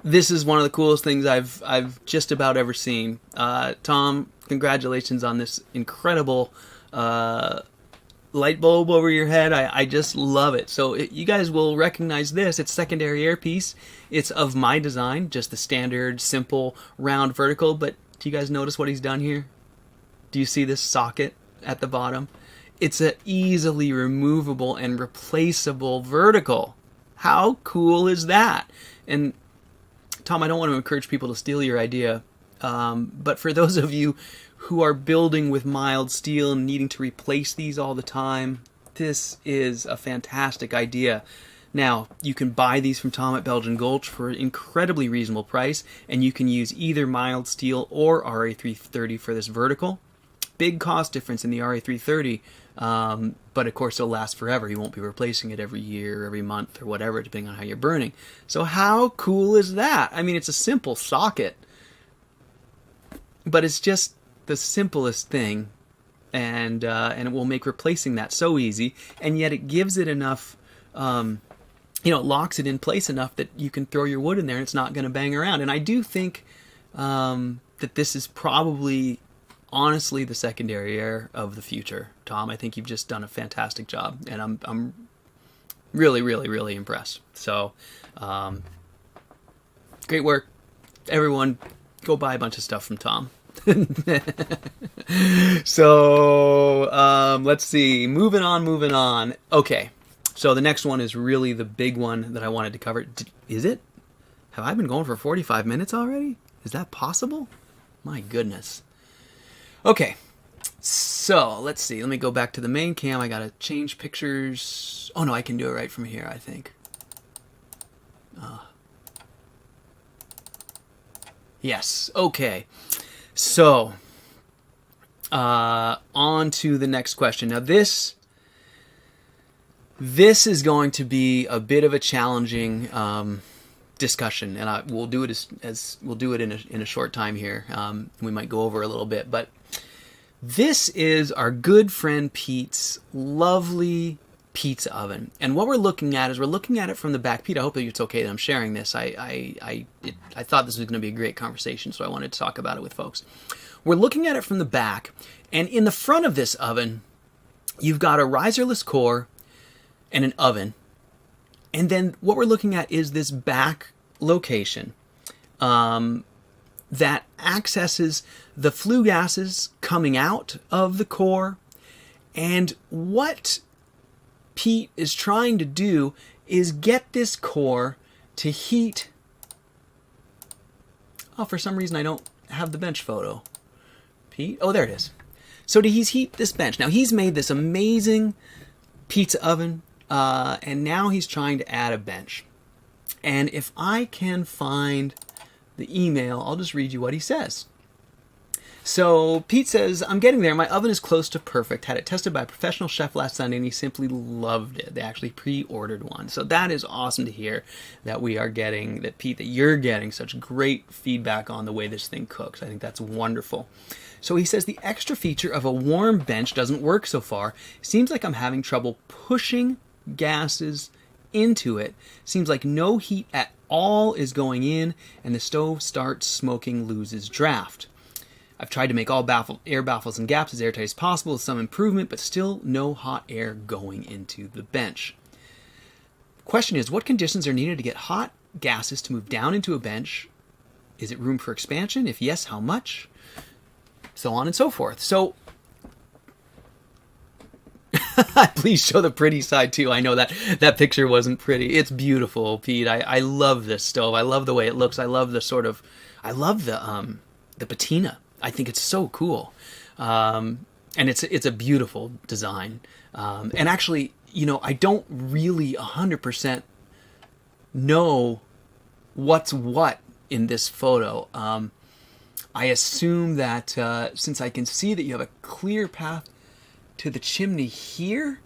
This is one of the coolest things I've just about ever seen. Tom, congratulations on this incredible light bulb over your head. I just love it. So you guys will recognize this. It's secondary airpiece. It's of my design, just the standard, simple, round vertical. But do you guys notice what he's done here? Do you see this socket at the bottom? It's an easily removable and replaceable vertical. How cool is that? And Tom, I don't want to encourage people to steal your idea, but for those of you who are building with mild steel and needing to replace these all the time, this is a fantastic idea. Now, you can buy these from Tom at Belgian Gulch for an incredibly reasonable price, and you can use either mild steel or RA330 for this vertical. Big cost difference in the RA330, but of course it'll last forever. You won't be replacing it every year, every month, or whatever, depending on how you're burning. So how cool is that? I mean, it's a simple socket, but it's just the simplest thing, and it will make replacing that so easy, and yet it gives it enough... it locks it in place enough that you can throw your wood in there and it's not going to bang around. And I do think that this is probably, honestly, the secondary air of the future. Tom, I think you've just done a fantastic job, and I'm really, really, really impressed. So, great work. Everyone, go buy a bunch of stuff from Tom. So, let's see. Moving on. Okay. So the next one is really the big one that I wanted to cover. Is it? Have I been going for 45 minutes already? Is that possible? My goodness. Okay. So let's see. Let me go back to the main cam. I got to change pictures. Oh no, I can do it right from here, I think. Yes. Okay. So on to the next question. Now this is going to be a bit of a challenging discussion, and we'll do it we'll do it in a short time here. We might go over a little bit, but this is our good friend Pete's lovely pizza oven, and what we're looking at is it from the back. Pete, I hope that it's okay that I'm sharing this. I thought this was going to be a great conversation, so I wanted to talk about it with folks. We're looking at it from the back, and in the front of this oven, you've got a riserless core and an oven. And then what we're looking at is this back location that accesses the flue gases coming out of the core. And what Pete is trying to do is get this core to heat. Oh, for some reason I don't have the bench photo. Pete? Oh, there it is. So to heat this bench. Now he's made this amazing pizza oven. And now he's trying to add a bench. And if I can find the email, I'll just read you what he says. So Pete says, I'm getting there. My oven is close to perfect. Had it tested by a professional chef last Sunday, and he simply loved it. They actually pre-ordered one. So that is awesome to hear that we are getting, that Pete, that you're getting such great feedback on the way this thing cooks. I think that's wonderful. So he says, the extra feature of a warm bench doesn't work so far. Seems like I'm having trouble pushing gases into it. Seems like no heat at all is going in, and the stove starts smoking, loses draft. I've tried to make all air baffles and gaps as airtight as possible with some improvement, but still no hot air going into the bench. Question is, what conditions are needed to get hot gases to move down into a bench? Is it room for expansion? If yes, how much? So on and so forth. So please show the pretty side too. I know that picture wasn't pretty. It's beautiful, Pete. I love this stove. I love the way it looks. I love the patina. I think it's so cool. And it's a beautiful design. And actually, I don't really 100% know what's what in this photo. I assume that since I can see that you have a clear path to the chimney here,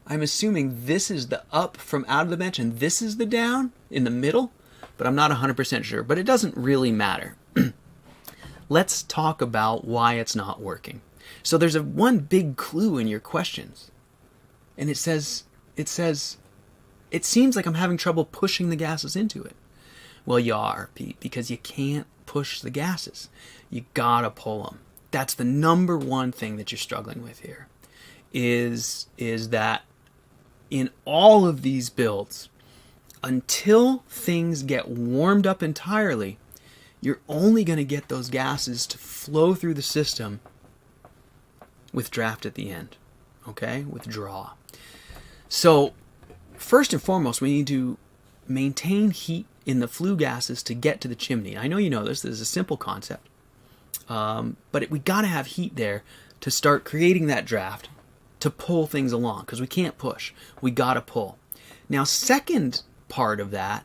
I'm assuming this is the up from out of the bench and this is the down in the middle, but I'm not 100% sure. But it doesn't really matter. Let's talk about why it's not working. So there's one big clue in your questions, and it says, it seems like I'm having trouble pushing the gases into it. Well, you are, Pete, because you can't push the gases. You gotta pull them. That's the number one thing that you're struggling with here. Is that in all of these builds, until things get warmed up entirely, you're only going to get those gases to flow through the system with draft at the end. Okay? With draw. So first and foremost, we need to maintain heat in the flue gases to get to the chimney. I know you know this. This is a simple concept. But we got to have heat there to start creating that draft to pull things along, because we can't push. We got to pull. Now, second part of that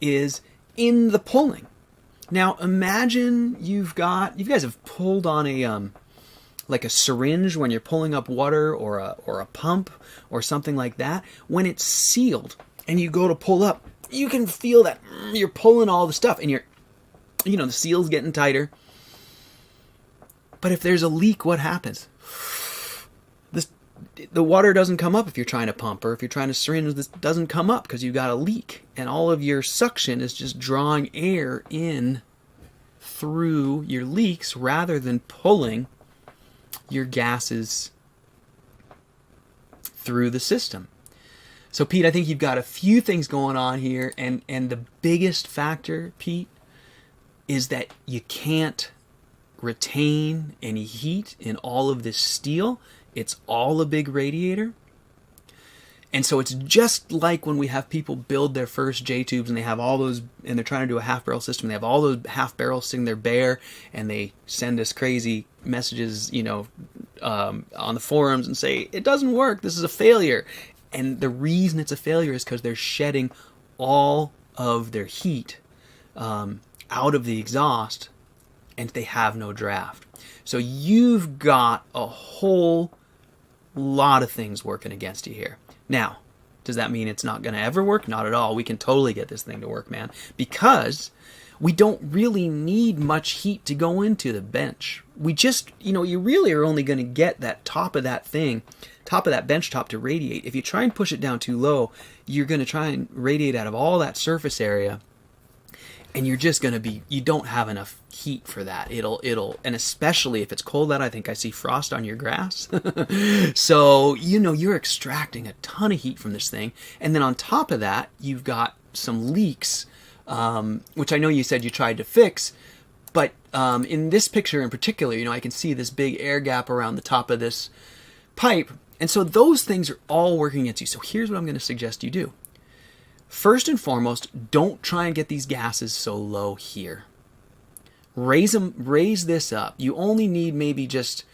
is in the pulling. Now, imagine you guys have pulled on a like a syringe when you're pulling up water, or a pump or something like that. When it's sealed and you go to pull up, you can feel that you're pulling all the stuff, and the seal's getting tighter. But if there's a leak, what happens? The water doesn't come up if you're trying to pump, or if you're trying to syringe, this doesn't come up because you've got a leak. And all of your suction is just drawing air in through your leaks rather than pulling your gases through the system. So, Pete, I think you've got a few things going on here. And the biggest factor, Pete, is that you can't retain any heat in all of this steel. It's all a big radiator. And so it's just like when we have people build their first J-tubes, and they have all those, and they're trying to do a half barrel system. They have all those half barrels sitting there bare, and they send us crazy messages, on the forums and say, it doesn't work. This is a failure. And the reason it's a failure is because they're shedding all of their heat out of the exhaust, and they have no draft. So you've got a whole lot of things working against you here. Now, does that mean it's not going to ever work? Not at all. We can totally get this thing to work, man, because we don't really need much heat to go into the bench. We just, you really are only going to get that top of that bench top to radiate. If you try and push it down too low, you're going to try and radiate out of all that surface area. And you're just going to you don't have enough heat for that. And especially if it's cold out, I think I see frost on your grass. So, you're extracting a ton of heat from this thing. And then on top of that, you've got some leaks, which I know you said you tried to fix. But in this picture in particular, I can see this big air gap around the top of this pipe. And so those things are all working against you. So here's what I'm going to suggest you do. First and foremost, don't try and get these gases so low here. Raise this up. You only need maybe just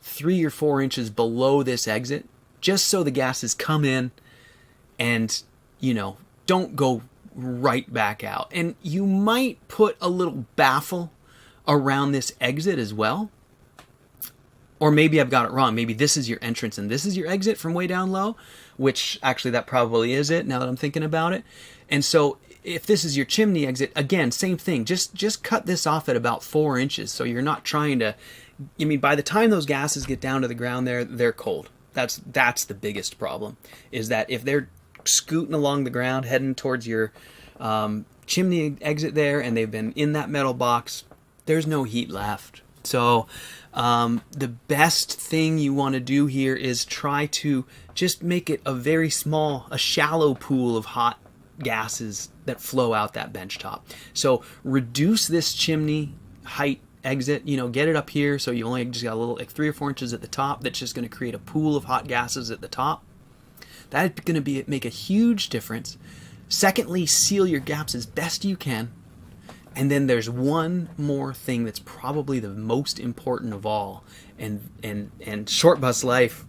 3 or 4 inches below this exit, just so the gases come in and, don't go right back out. And you might put a little baffle around this exit as well. Or maybe I've got it wrong. Maybe this is your entrance and this is your exit from way down low, which actually that probably is it now that I'm thinking about it. And so if this is your chimney exit, again, same thing. Just cut this off at about 4 inches, so you're not trying to, by the time those gases get down to the ground there, they're cold. That's the biggest problem, is that if they're scooting along the ground heading towards your chimney exit there, and they've been in that metal box, there's no heat left. So the best thing you want to do here is try to just make it a shallow pool of hot gases that flow out that bench top. So reduce this chimney height exit, get it up here so you only just got a little, like 3 or 4 inches at the top. That's just going to create a pool of hot gases at the top. That's going to make a huge difference. Secondly, seal your gaps as best you can. And then there's one more thing that's probably the most important of all. And Short Bus Life,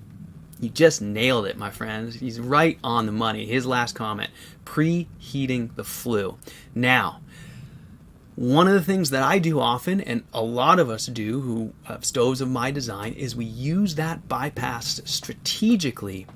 you just nailed it, my friends. He's right on the money. His last comment, preheating the flue. Now, one of the things that I do often, and a lot of us do who have stoves of my design, is we use that bypass strategically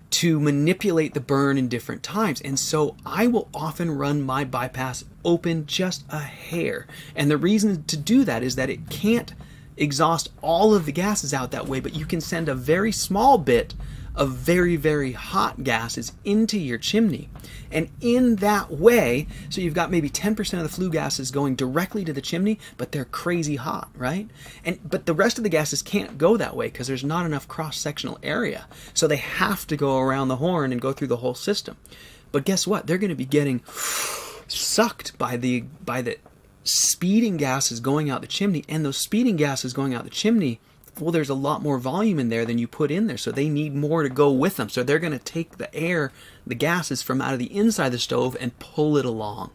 to manipulate the burn in different times. And so I will often run my bypass open just a hair. And the reason to do that is that it can't exhaust all of the gases out that way, but you can send a very small bit of very, very hot gases into your chimney. And in that way, so you've got maybe 10% of the flue gases going directly to the chimney, but they're crazy hot, right? But the rest of the gases can't go that way because there's not enough cross-sectional area. So they have to go around the horn and go through the whole system. But guess what? They're going to be getting sucked by the speeding gases going out the chimney, and those speeding gases going out the chimney Well, there's a lot more volume in there than you put in there, so they need more to go with them. So they're going to take the air, the gases from out of the inside of the stove and pull it along.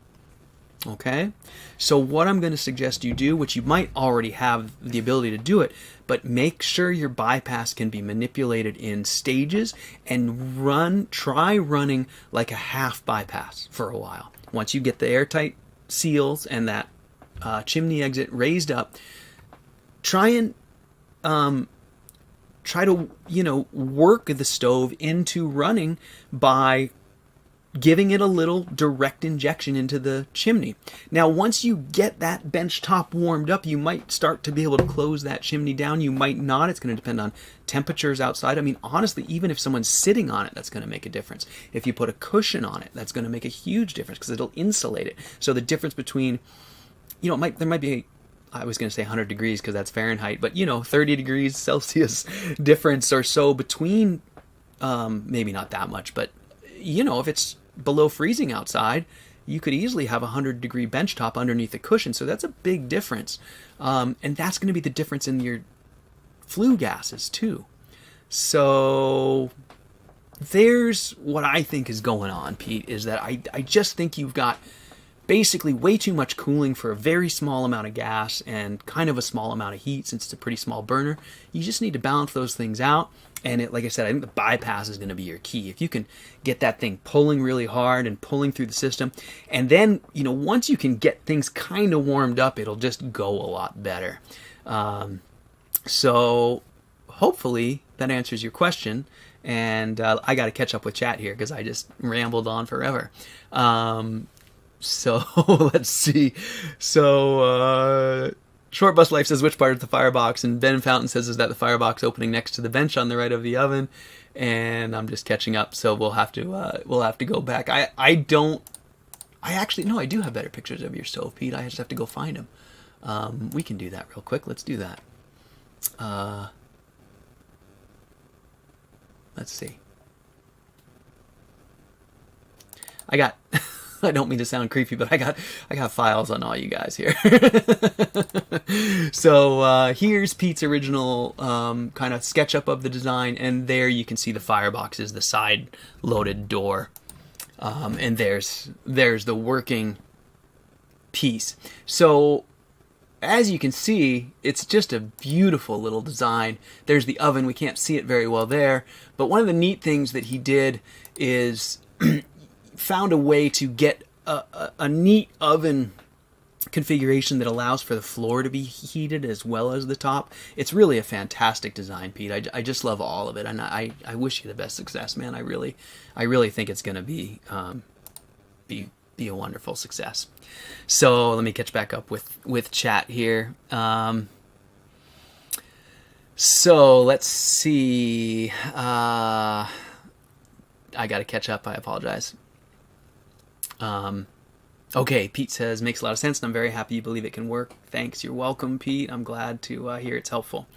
Okay? So what I'm going to suggest you do, which you might already have the ability to do it, but make sure your bypass can be manipulated in stages and try running like a half bypass for a while. Once you get the airtight seals and that chimney exit raised up, try to, work the stove into running by giving it a little direct injection into the chimney. Now, once you get that bench top warmed up, you might start to be able to close that chimney down. You might not. It's going to depend on temperatures outside. I mean, honestly, even if someone's sitting on it, that's going to make a difference. If you put a cushion on it, that's going to make a huge difference because it'll insulate it. So the difference between, there might be, I was going to say 100 degrees because that's Fahrenheit, but 30 degrees Celsius difference or so between, maybe not that much, but if it's below freezing outside, you could easily have a 100-degree bench top underneath the cushion. So that's a big difference. And that's going to be the difference in your flue gases too. So there's what I think is going on, Pete, is that I just think you've got basically way too much cooling for a very small amount of gas and kind of a small amount of heat since it's a pretty small burner. You just need to balance those things out. And like I said, I think the bypass is going to be your key. If you can get that thing pulling really hard and pulling through the system, and then, once you can get things kind of warmed up, it'll just go a lot better. So hopefully that answers your question. And I got to catch up with chat here because I just rambled on forever. So let's see. So Short Bus Life says, which part is the firebox? And Ben Fountain says, is that the firebox opening next to the bench on the right of the oven? And I'm just catching up, so we'll have to go back. I do have better pictures of your stove, Pete. I just have to go find them. We can do that real quick. Let's do that. Let's see. I don't mean to sound creepy, but I got files on all you guys here. So here's Pete's original kind of sketch up of the design, and there you can see the firebox is the side loaded door, and there's the working piece. So as you can see, it's just a beautiful little design. There's the oven. We can't see it very well there, but one of the neat things that he did is found a way to get a neat oven configuration that allows for the floor to be heated as well as the top. It's really a fantastic design, Pete. I just love all of it, and I wish you the best success, man. I really think it's going to be a wonderful success. So let me catch back up with chat here. So let's see. I got to catch up. I apologize. Okay, Pete says, makes a lot of sense, and I'm very happy you believe it can work. Thanks, you're welcome, Pete. I'm glad to hear it's helpful.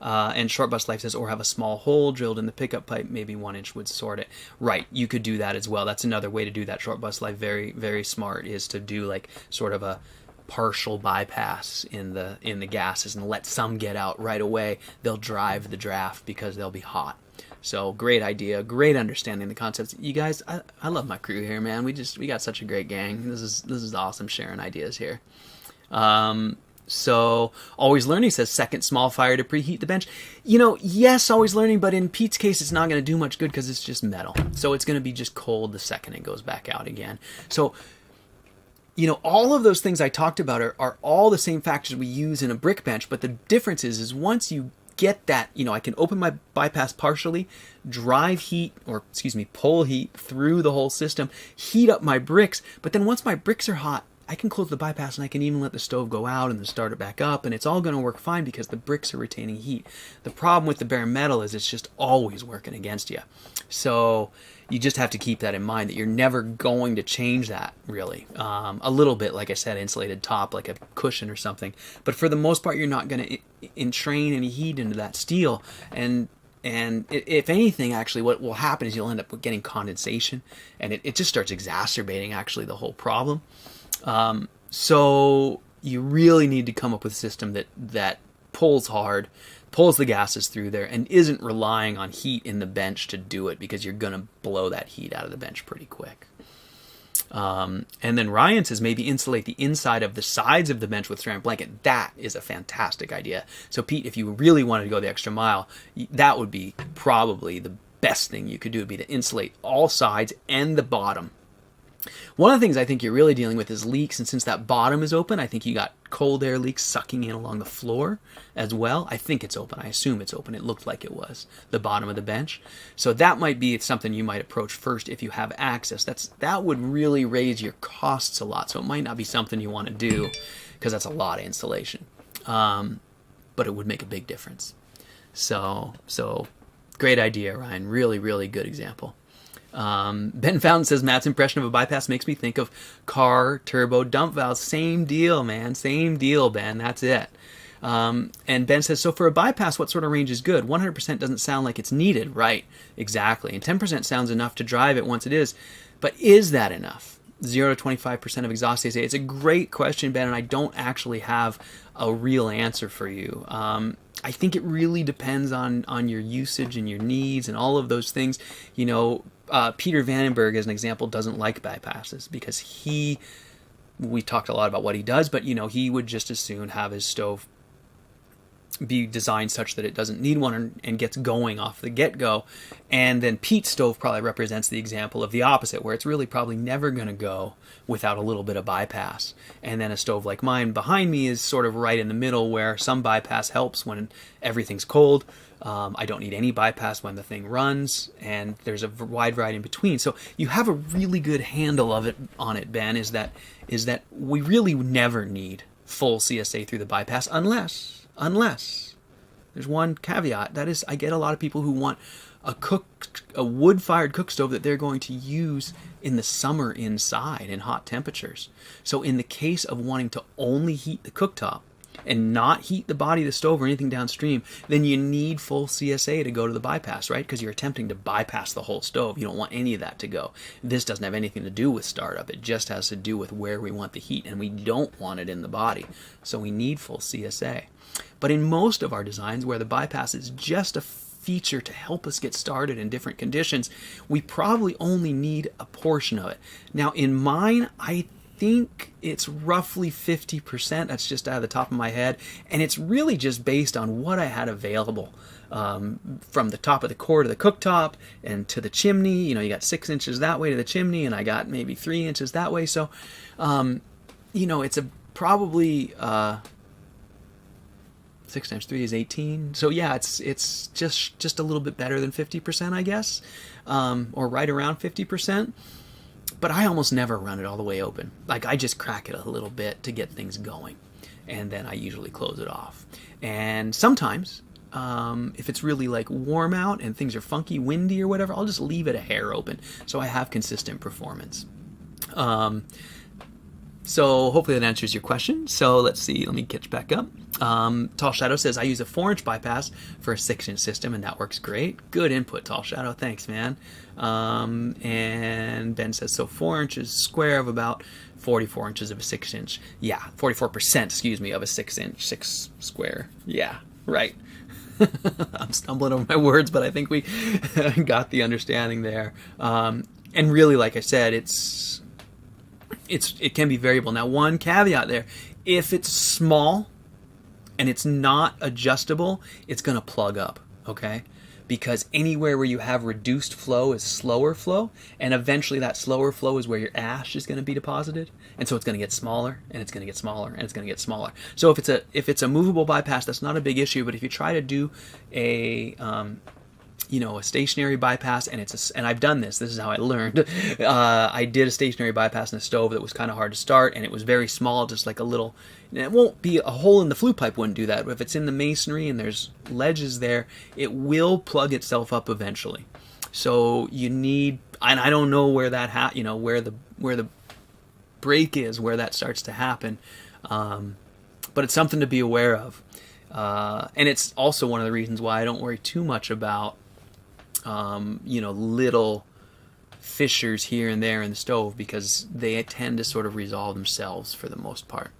And Short Bus Life says, or have a small hole drilled in the pickup pipe, maybe 1 inch would sort it. Right, you could do that as well. That's another way to do that. Short Bus Life, very, very smart, is to do like sort of a partial bypass in the gases and let some get out right away. They'll drive the draft because they'll be hot. So great idea, great understanding the concepts. You guys, I love my crew here, man. We got such a great gang. This is awesome sharing ideas here. So Always Learning says second small fire to preheat the bench. Yes, Always Learning, but in Pete's case, it's not going to do much good because it's just metal. So it's going to be just cold the second it goes back out again. So, all of those things I talked about are all the same factors we use in a brick bench, but the difference is once you get that, I can open my bypass partially, pull heat through the whole system, heat up my bricks, but then once my bricks are hot, I can close the bypass and I can even let the stove go out and then start it back up, and it's all going to work fine because the bricks are retaining heat. The problem with the bare metal is it's just always working against you. So you just have to keep that in mind, that you're never going to change that, really. A little bit, like I said, insulated top, like a cushion or something. But for the most part, you're not going to entrain any heat into that steel. And if anything, actually, what will happen is you'll end up getting condensation, and it just starts exacerbating, actually, the whole problem. So you really need to come up with a system that pulls hard, pulls the gases through there, and isn't relying on heat in the bench to do it, because you're going to blow that heat out of the bench pretty quick. And then Ryan says maybe insulate the inside of the sides of the bench with ceramic blanket. That is a fantastic idea. So Pete, if you really wanted to go the extra mile, that would be probably the best thing you could do, would be to insulate all sides and the bottom. One of the things I think you're really dealing with is leaks, and since that bottom is open, I think you got cold air leaks sucking in along the floor as well. I think it's open. I assume it's open. It looked like it was, the bottom of the bench. So that might be something you might approach first if you have access. That would really raise your costs a lot, so it might not be something you want to do, because that's a lot of insulation. But it would make a big difference. So great idea, Ryan. Really, really good example. Ben Fountain says Matt's impression of a bypass makes me think of car turbo dump valves. Same deal, man. Same deal, Ben. That's it. And Ben says, so for a bypass, what sort of range is good? 100% doesn't sound like it's needed. Right, exactly. And 10% sounds enough to drive it once it is. But is that enough? 0 to 25% of exhaust days. It's a great question, Ben, and I don't actually have a real answer for you. I think it really depends on your usage and your needs and all of those things. Peter Vandenberg, as an example, doesn't like bypasses because we talked a lot about what he does, but he would just as soon have his stove be designed such that it doesn't need one and gets going off the get-go. And then Pete's stove probably represents the example of the opposite, where it's really probably never going to go without a little bit of bypass. And then a stove like mine behind me is sort of right in the middle, where some bypass helps when everything's cold. I don't need any bypass when the thing runs, and there's a wide variety in between. So you have a really good handle on it, Ben, is that we really never need full CSA through the bypass unless there's one caveat. That is, I get a lot of people who want a wood-fired cook stove that they're going to use in the summer inside in hot temperatures. So in the case of wanting to only heat the cooktop and not heat the body of the stove or anything downstream, then you need full CSA to go to the bypass, right? Because you're attempting to bypass the whole stove. You don't want any of that to go. This doesn't have anything to do with startup. It just has to do with where we want the heat, and we don't want it in the body. So we need full CSA. But in most of our designs, where the bypass is just a feature to help us get started in different conditions, we probably only need a portion of it. Now, in mine, I think it's roughly 50%. That's just out of the top of my head. And it's really just based on what I had available. From the top of the core to the cooktop and to the chimney. You got 6 inches that way to the chimney, and I got maybe 3 inches that way. So, it's probably 6 times 3 is 18. So yeah, it's just a little bit better than 50%, I guess, or right around 50%. But I almost never run it all the way open. Like, I just crack it a little bit to get things going, and then I usually close it off. And sometimes, if it's really like warm out and things are funky, windy or whatever, I'll just leave it a hair open so I have consistent performance. So hopefully that answers your question. So let's see, let me catch back up. Tall Shadow says, I use a 4-inch bypass for a 6-inch system, and that works great. Good input, Tall Shadow. Thanks, man. And Ben says, so 4 inches square of about 44 inches of a 6-inch. Yeah, 44%, of a 6-inch, 6 square. Yeah, right. I'm stumbling over my words, but I think we got the understanding there. And really, like I said, it can be variable. Now, one caveat there: if it's small and it's not adjustable, it's going to plug up, okay? Because anywhere where you have reduced flow is slower flow, and eventually that slower flow is where your ash is going to be deposited, and so it's going to get smaller, and it's going to get smaller, and it's going to get smaller. So if it's a movable bypass, that's not a big issue. But if you try to do a stationary bypass, and I've done this is how I learned. I did a stationary bypass in a stove that was kind of hard to start, and it was very small, just like a little, it won't be a hole in the flue pipe, wouldn't do that, but if it's in the masonry and there's ledges there, it will plug itself up eventually. So you need, and I don't know where that where the break is, where that starts to happen, but it's something to be aware of. And it's also one of the reasons why I don't worry too much about little fissures here and there in the stove, because they tend to sort of resolve themselves for the most part.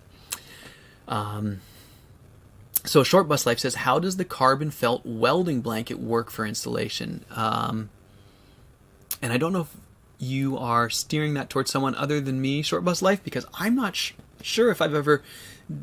So Short Bus Life says, how does the carbon felt welding blanket work for installation? And I don't know if you are steering that towards someone other than me, Short Bus Life, because I'm not sure if I've ever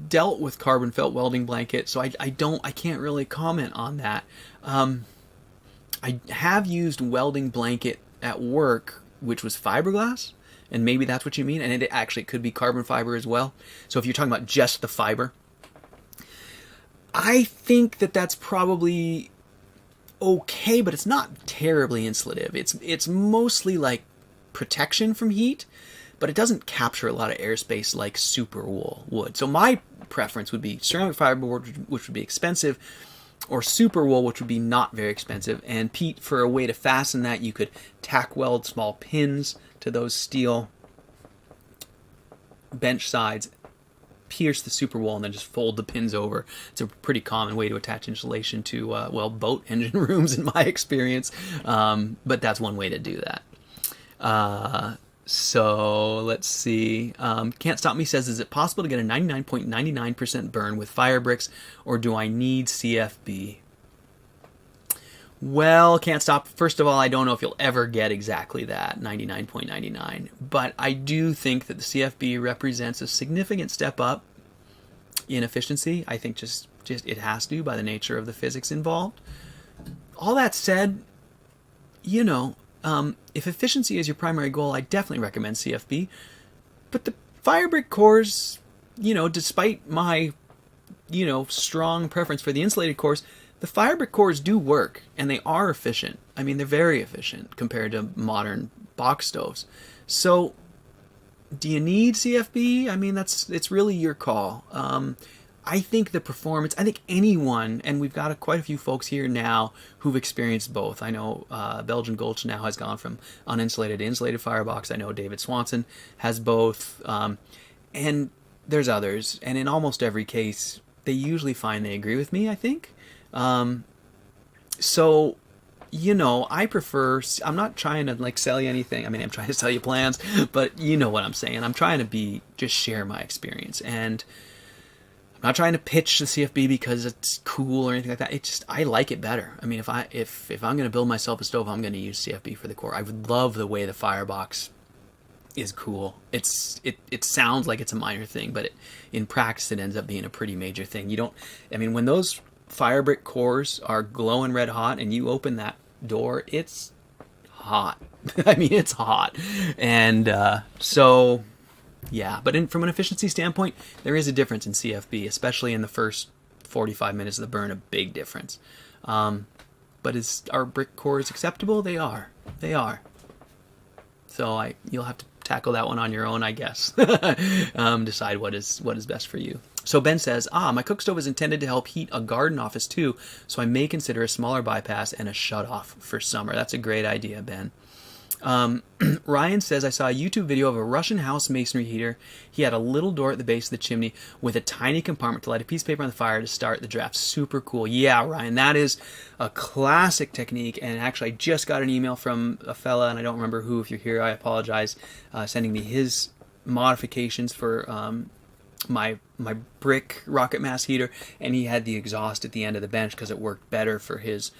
dealt with carbon felt welding blanket, so I can't really comment on that. I have used welding blanket at work, which was fiberglass, and maybe that's what you mean, and it actually could be carbon fiber as well. So if you're talking about just the fiber, I think that that's probably okay, but it's not terribly insulative. It's mostly like protection from heat, but it doesn't capture a lot of airspace like super wool would. So my preference would be ceramic fiberboard, which would be expensive, or super wool, which would be not very expensive. And Pete, for a way to fasten that, you could tack weld small pins to those steel bench sides, pierce the super wool, and then just fold the pins over. It's a pretty common way to attach insulation to, boat engine rooms in my experience. But that's one way to do that. So let's see. Can't Stop Me says, is it possible to get a 99.99% burn with fire bricks, or do I need CFB? Well, Can't Stop. First of all, I don't know if you'll ever get exactly that, 99.99. But I do think that the CFB represents a significant step up in efficiency. I think just it has to, by the nature of the physics involved. All that said, if efficiency is your primary goal, I definitely recommend CFB. But the fire brick cores, despite my, strong preference for the insulated cores, the fire brick cores do work, and they are efficient. I mean, they're very efficient compared to modern box stoves. So, do you need CFB? I mean, it's really your call. I think the performance, I think anyone, and we've got quite a few folks here now who've experienced both. I know Belgian Gulch now has gone from uninsulated to insulated firebox. I know David Swanson has both. And there's others. And in almost every case, they usually find they agree with me, I think. So, I prefer, I'm not trying to sell you anything. I mean, I'm trying to sell you plans, but you know what I'm saying. I'm trying to just share my experience. And I'm not trying to pitch the CFB because it's cool or anything like that. It's just, I like it better. I mean, if I'm going to build myself a stove, I'm going to use CFB for the core. I would love the way the firebox is cool. It sounds like it's a minor thing, but in practice, it ends up being a pretty major thing. When those fire brick cores are glowing red hot and you open that door, it's hot. I mean, it's hot. And yeah, but from an efficiency standpoint, there is a difference in CFB, especially in the first 45 minutes of the burn, a big difference. But are brick cores acceptable? They are. They are. So you'll have to tackle that one on your own, I guess. Decide what is best for you. So Ben says, my cook stove is intended to help heat a garden office too, so I may consider a smaller bypass and a shutoff for summer. That's a great idea, Ben. Ryan says, I saw a YouTube video of a Russian house masonry heater. He had a little door at the base of the chimney with a tiny compartment to light a piece of paper on the fire to start the draft. Super cool. Yeah, Ryan, that is a classic technique. And actually, I just got an email from a fella, and I don't remember who. If you're here, I apologize, sending me his modifications for my brick rocket mass heater, and he had the exhaust at the end of the bench because it worked better for his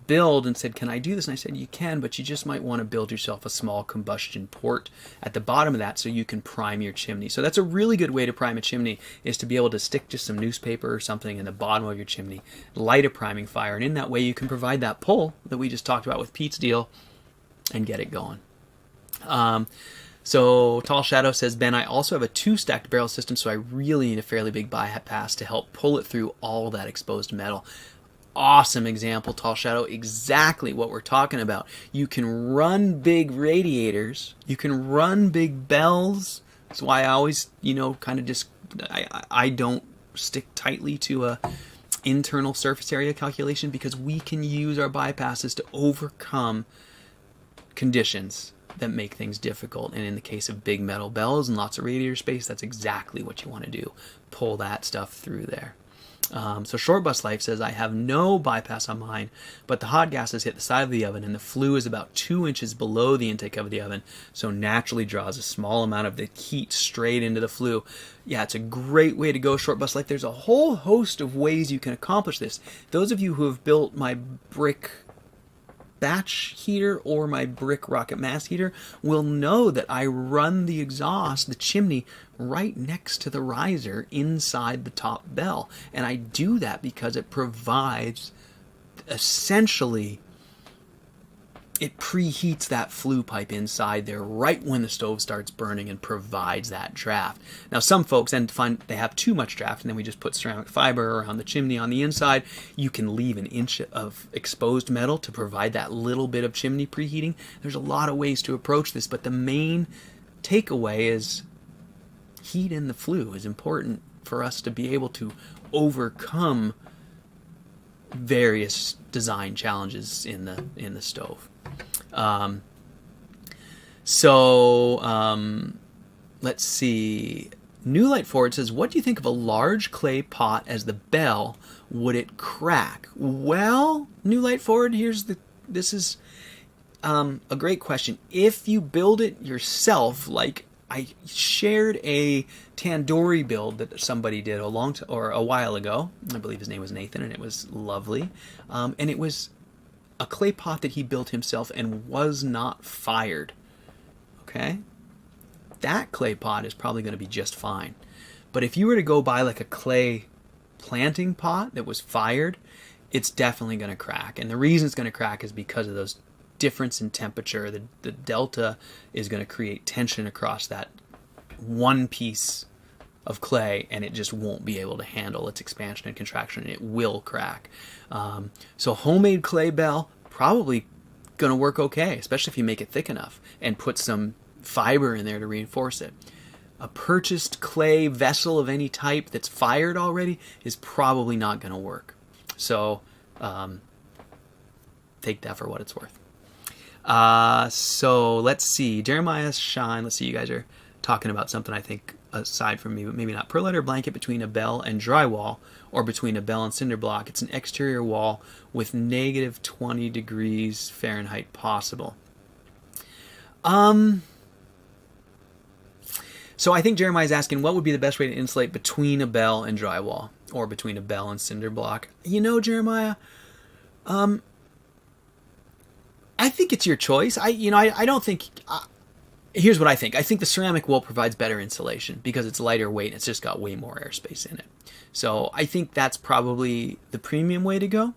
build, and said, can I do this? And I said, you can, but you just might want to build yourself a small combustion port at the bottom of that so you can prime your chimney. So that's a really good way to prime a chimney, is to be able to stick just some newspaper or something in the bottom of your chimney, light a priming fire, and in that way you can provide that pull that we just talked about with Pete's deal and get it going. So Tall Shadow says, Ben, I also have a 2 stacked barrel system, so I really need a fairly big bypass to help pull it through all that exposed metal. Awesome example, Tall Shadow. Exactly what we're talking about. You can run big radiators. You can run big bells. That's why I always, kind of just, I don't stick tightly to a internal surface area calculation, because we can use our bypasses to overcome conditions that make things difficult. And in the case of big metal bells and lots of radiator space, that's exactly what you want to do. Pull that stuff through there. So Short Bus Life says, I have no bypass on mine, but the hot gases hit the side of the oven and the flue is about 2 inches below the intake of the oven, so naturally draws a small amount of the heat straight into the flue. Yeah, it's a great way to go, Short Bus Life. There's a whole host of ways you can accomplish this. Those of you who have built my brick batch heater or my brick rocket mass heater will know that I run the exhaust, the chimney, right next to the riser inside the top bell. And I do that because it provides, essentially, it preheats that flue pipe inside there right when the stove starts burning and provides that draft. Now, some folks then find they have too much draft, and then we just put ceramic fiber around the chimney on the inside. You can leave an inch of exposed metal to provide that little bit of chimney preheating. There's a lot of ways to approach this, but the main takeaway is heat in the flue is important for us to be able to overcome various design challenges in the stove. Let's see. New Light Forward says, what do you think of a large clay pot as the bell? Would it crack? Well, New Light Forward, this is a great question. If you build it yourself, like I shared a tandoori build that somebody did a while ago. I believe his name was Nathan, and it was lovely. And it was a clay pot that he built himself and was not fired. Okay? That clay pot is probably going to be just fine. But if you were to go buy like a clay planting pot that was fired, it's definitely going to crack. And the reason it's going to crack is because of those difference in temperature. The delta is going to create tension across that one piece of clay, and it just won't be able to handle its expansion and contraction, and it will crack. So homemade clay bell, probably going to work okay, especially if you make it thick enough and put some fiber in there to reinforce it. A purchased clay vessel of any type that's fired already is probably not going to work. So take that for what it's worth. So let's see. Jeremiah Shine. Let's see. You guys are talking about something I think aside from me, but maybe not. Perlite or blanket between a bell and drywall, or between a bell and cinder block. It's an exterior wall with negative 20 degrees Fahrenheit possible. So I think Jeremiah's asking, what would be the best way to insulate between a bell and drywall, or between a bell and cinder block? You know, Jeremiah, I think it's your choice. I don't think. Here's what I think. I think the ceramic wool provides better insulation because it's lighter weight and it's just got way more airspace in it. So I think that's probably the premium way to go.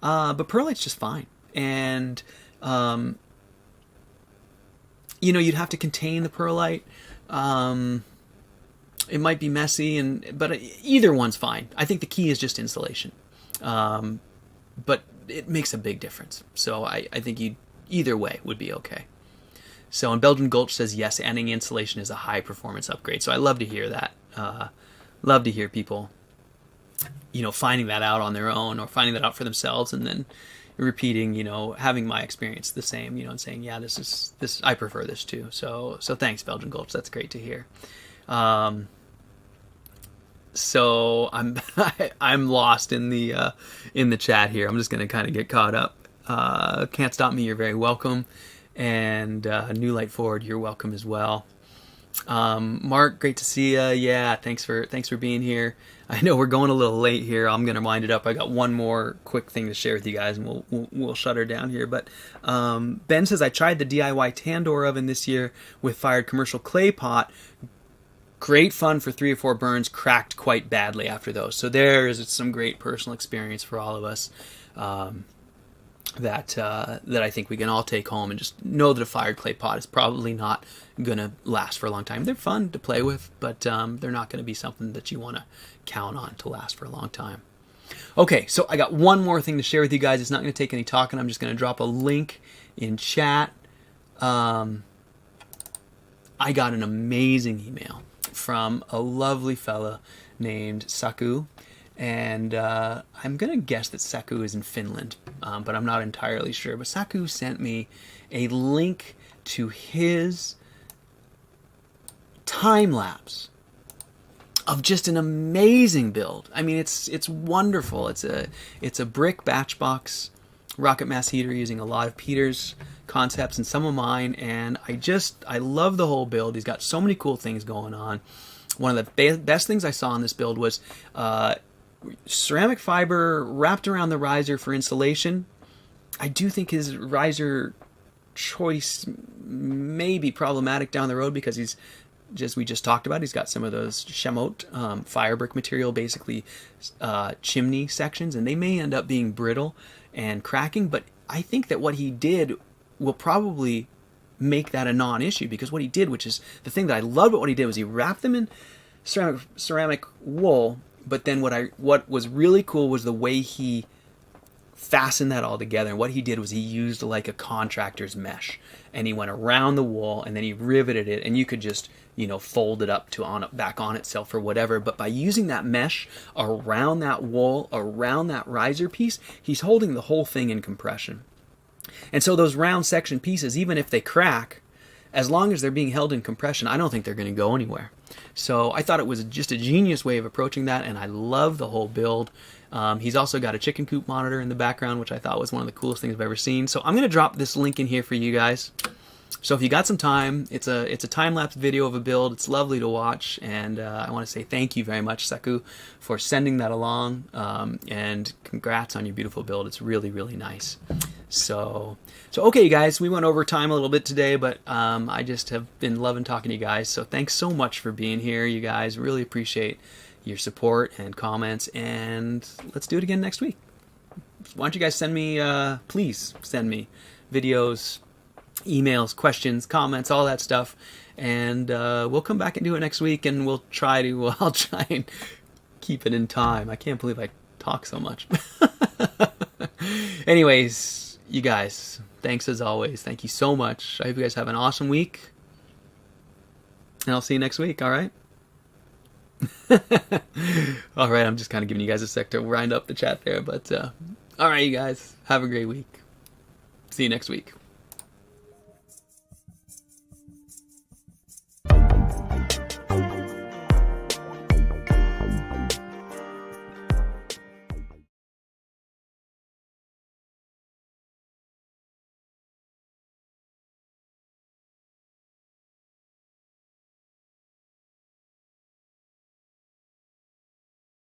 But perlite's just fine. And you'd have to contain the perlite. It might be messy, but either one's fine. I think the key is just insulation. But it makes a big difference. So I think either way would be okay. So, and Belgian Gulch says, yes, adding insulation is a high performance upgrade. So I love to hear that. Love to hear people, finding that out on their own or finding that out for themselves and then repeating, having my experience the same, and saying, yeah, this, I prefer this too. So thanks, Belgian Gulch. That's great to hear. So I'm lost in the chat here. I'm just going to kind of get caught up. Can't Stop Me, you're very welcome. And New Light Forward, you're welcome as well. Mark, great to see you. Yeah, thanks for being here. I know we're going a little late here. I'm going to wind it up. I got one more quick thing to share with you guys, and we'll shut her down here. But Ben says, I tried the DIY tandoor oven this year with fired commercial clay pot. Great fun for 3 or 4 burns, cracked quite badly after those. So there is some great personal experience for all of us. That I think we can all take home and just know that a fired clay pot is probably not going to last for a long time. They're fun to play with, but they're not going to be something that you want to count on to last for a long time. Okay, so I got one more thing to share with you guys. It's not going to take any talking. I'm just going to drop a link in chat. I got an amazing email from a lovely fella named Saku. And I'm going to guess that Saku is in Finland, but I'm not entirely sure. But Saku sent me a link to his time-lapse of just an amazing build. I mean, it's wonderful. It's a brick batchbox rocket mass heater using a lot of Peter's concepts and some of mine, and I love the whole build. He's got so many cool things going on. One of the best things I saw in this build was ceramic fiber wrapped around the riser for insulation. I do think his riser choice may be problematic down the road because we just talked about, he's got some of those Chemote fire brick material, basically chimney sections, and they may end up being brittle and cracking, but I think that what he did will probably make that a non-issue, because what he did, which is the thing that I loved about what he did, was he wrapped them in ceramic wool, but then what was really cool was the way he fastened that all together. And what he did was he used like a contractor's mesh, and he went around the wool and then he riveted it, and you could just, you know, fold it up back on itself or whatever. But by using that mesh around that wool, around that riser piece, he's holding the whole thing in compression. And so those round section pieces, even if they crack, as long as they're being held in compression, I don't think they're going to go anywhere. So I thought it was just a genius way of approaching that, and I love the whole build. He's also got a chicken coop monitor in the background, which I thought was one of the coolest things I've ever seen. So I'm going to drop this link in here for you guys. So if you got some time, it's a time-lapse video of a build. It's lovely to watch, and I want to say thank you very much, Saku, for sending that along, and congrats on your beautiful build. It's really, really nice. So okay, you guys, we went over time a little bit today, but I just have been loving talking to you guys. So thanks so much for being here, you guys. Really appreciate your support and comments, and let's do it again next week. Why don't you guys send me, please send me videos, emails, questions, comments, all that stuff, and we'll come back and do it next week, and I'll try and keep it in time. I can't believe I talk so much. Anyways, you guys, thanks as always. Thank you so much. I hope you guys have an awesome week, and I'll see you next week. All right. All right, I'm just kind of giving you guys a sec to wind up the chat there, but all right, you guys, have a great week. See you next week.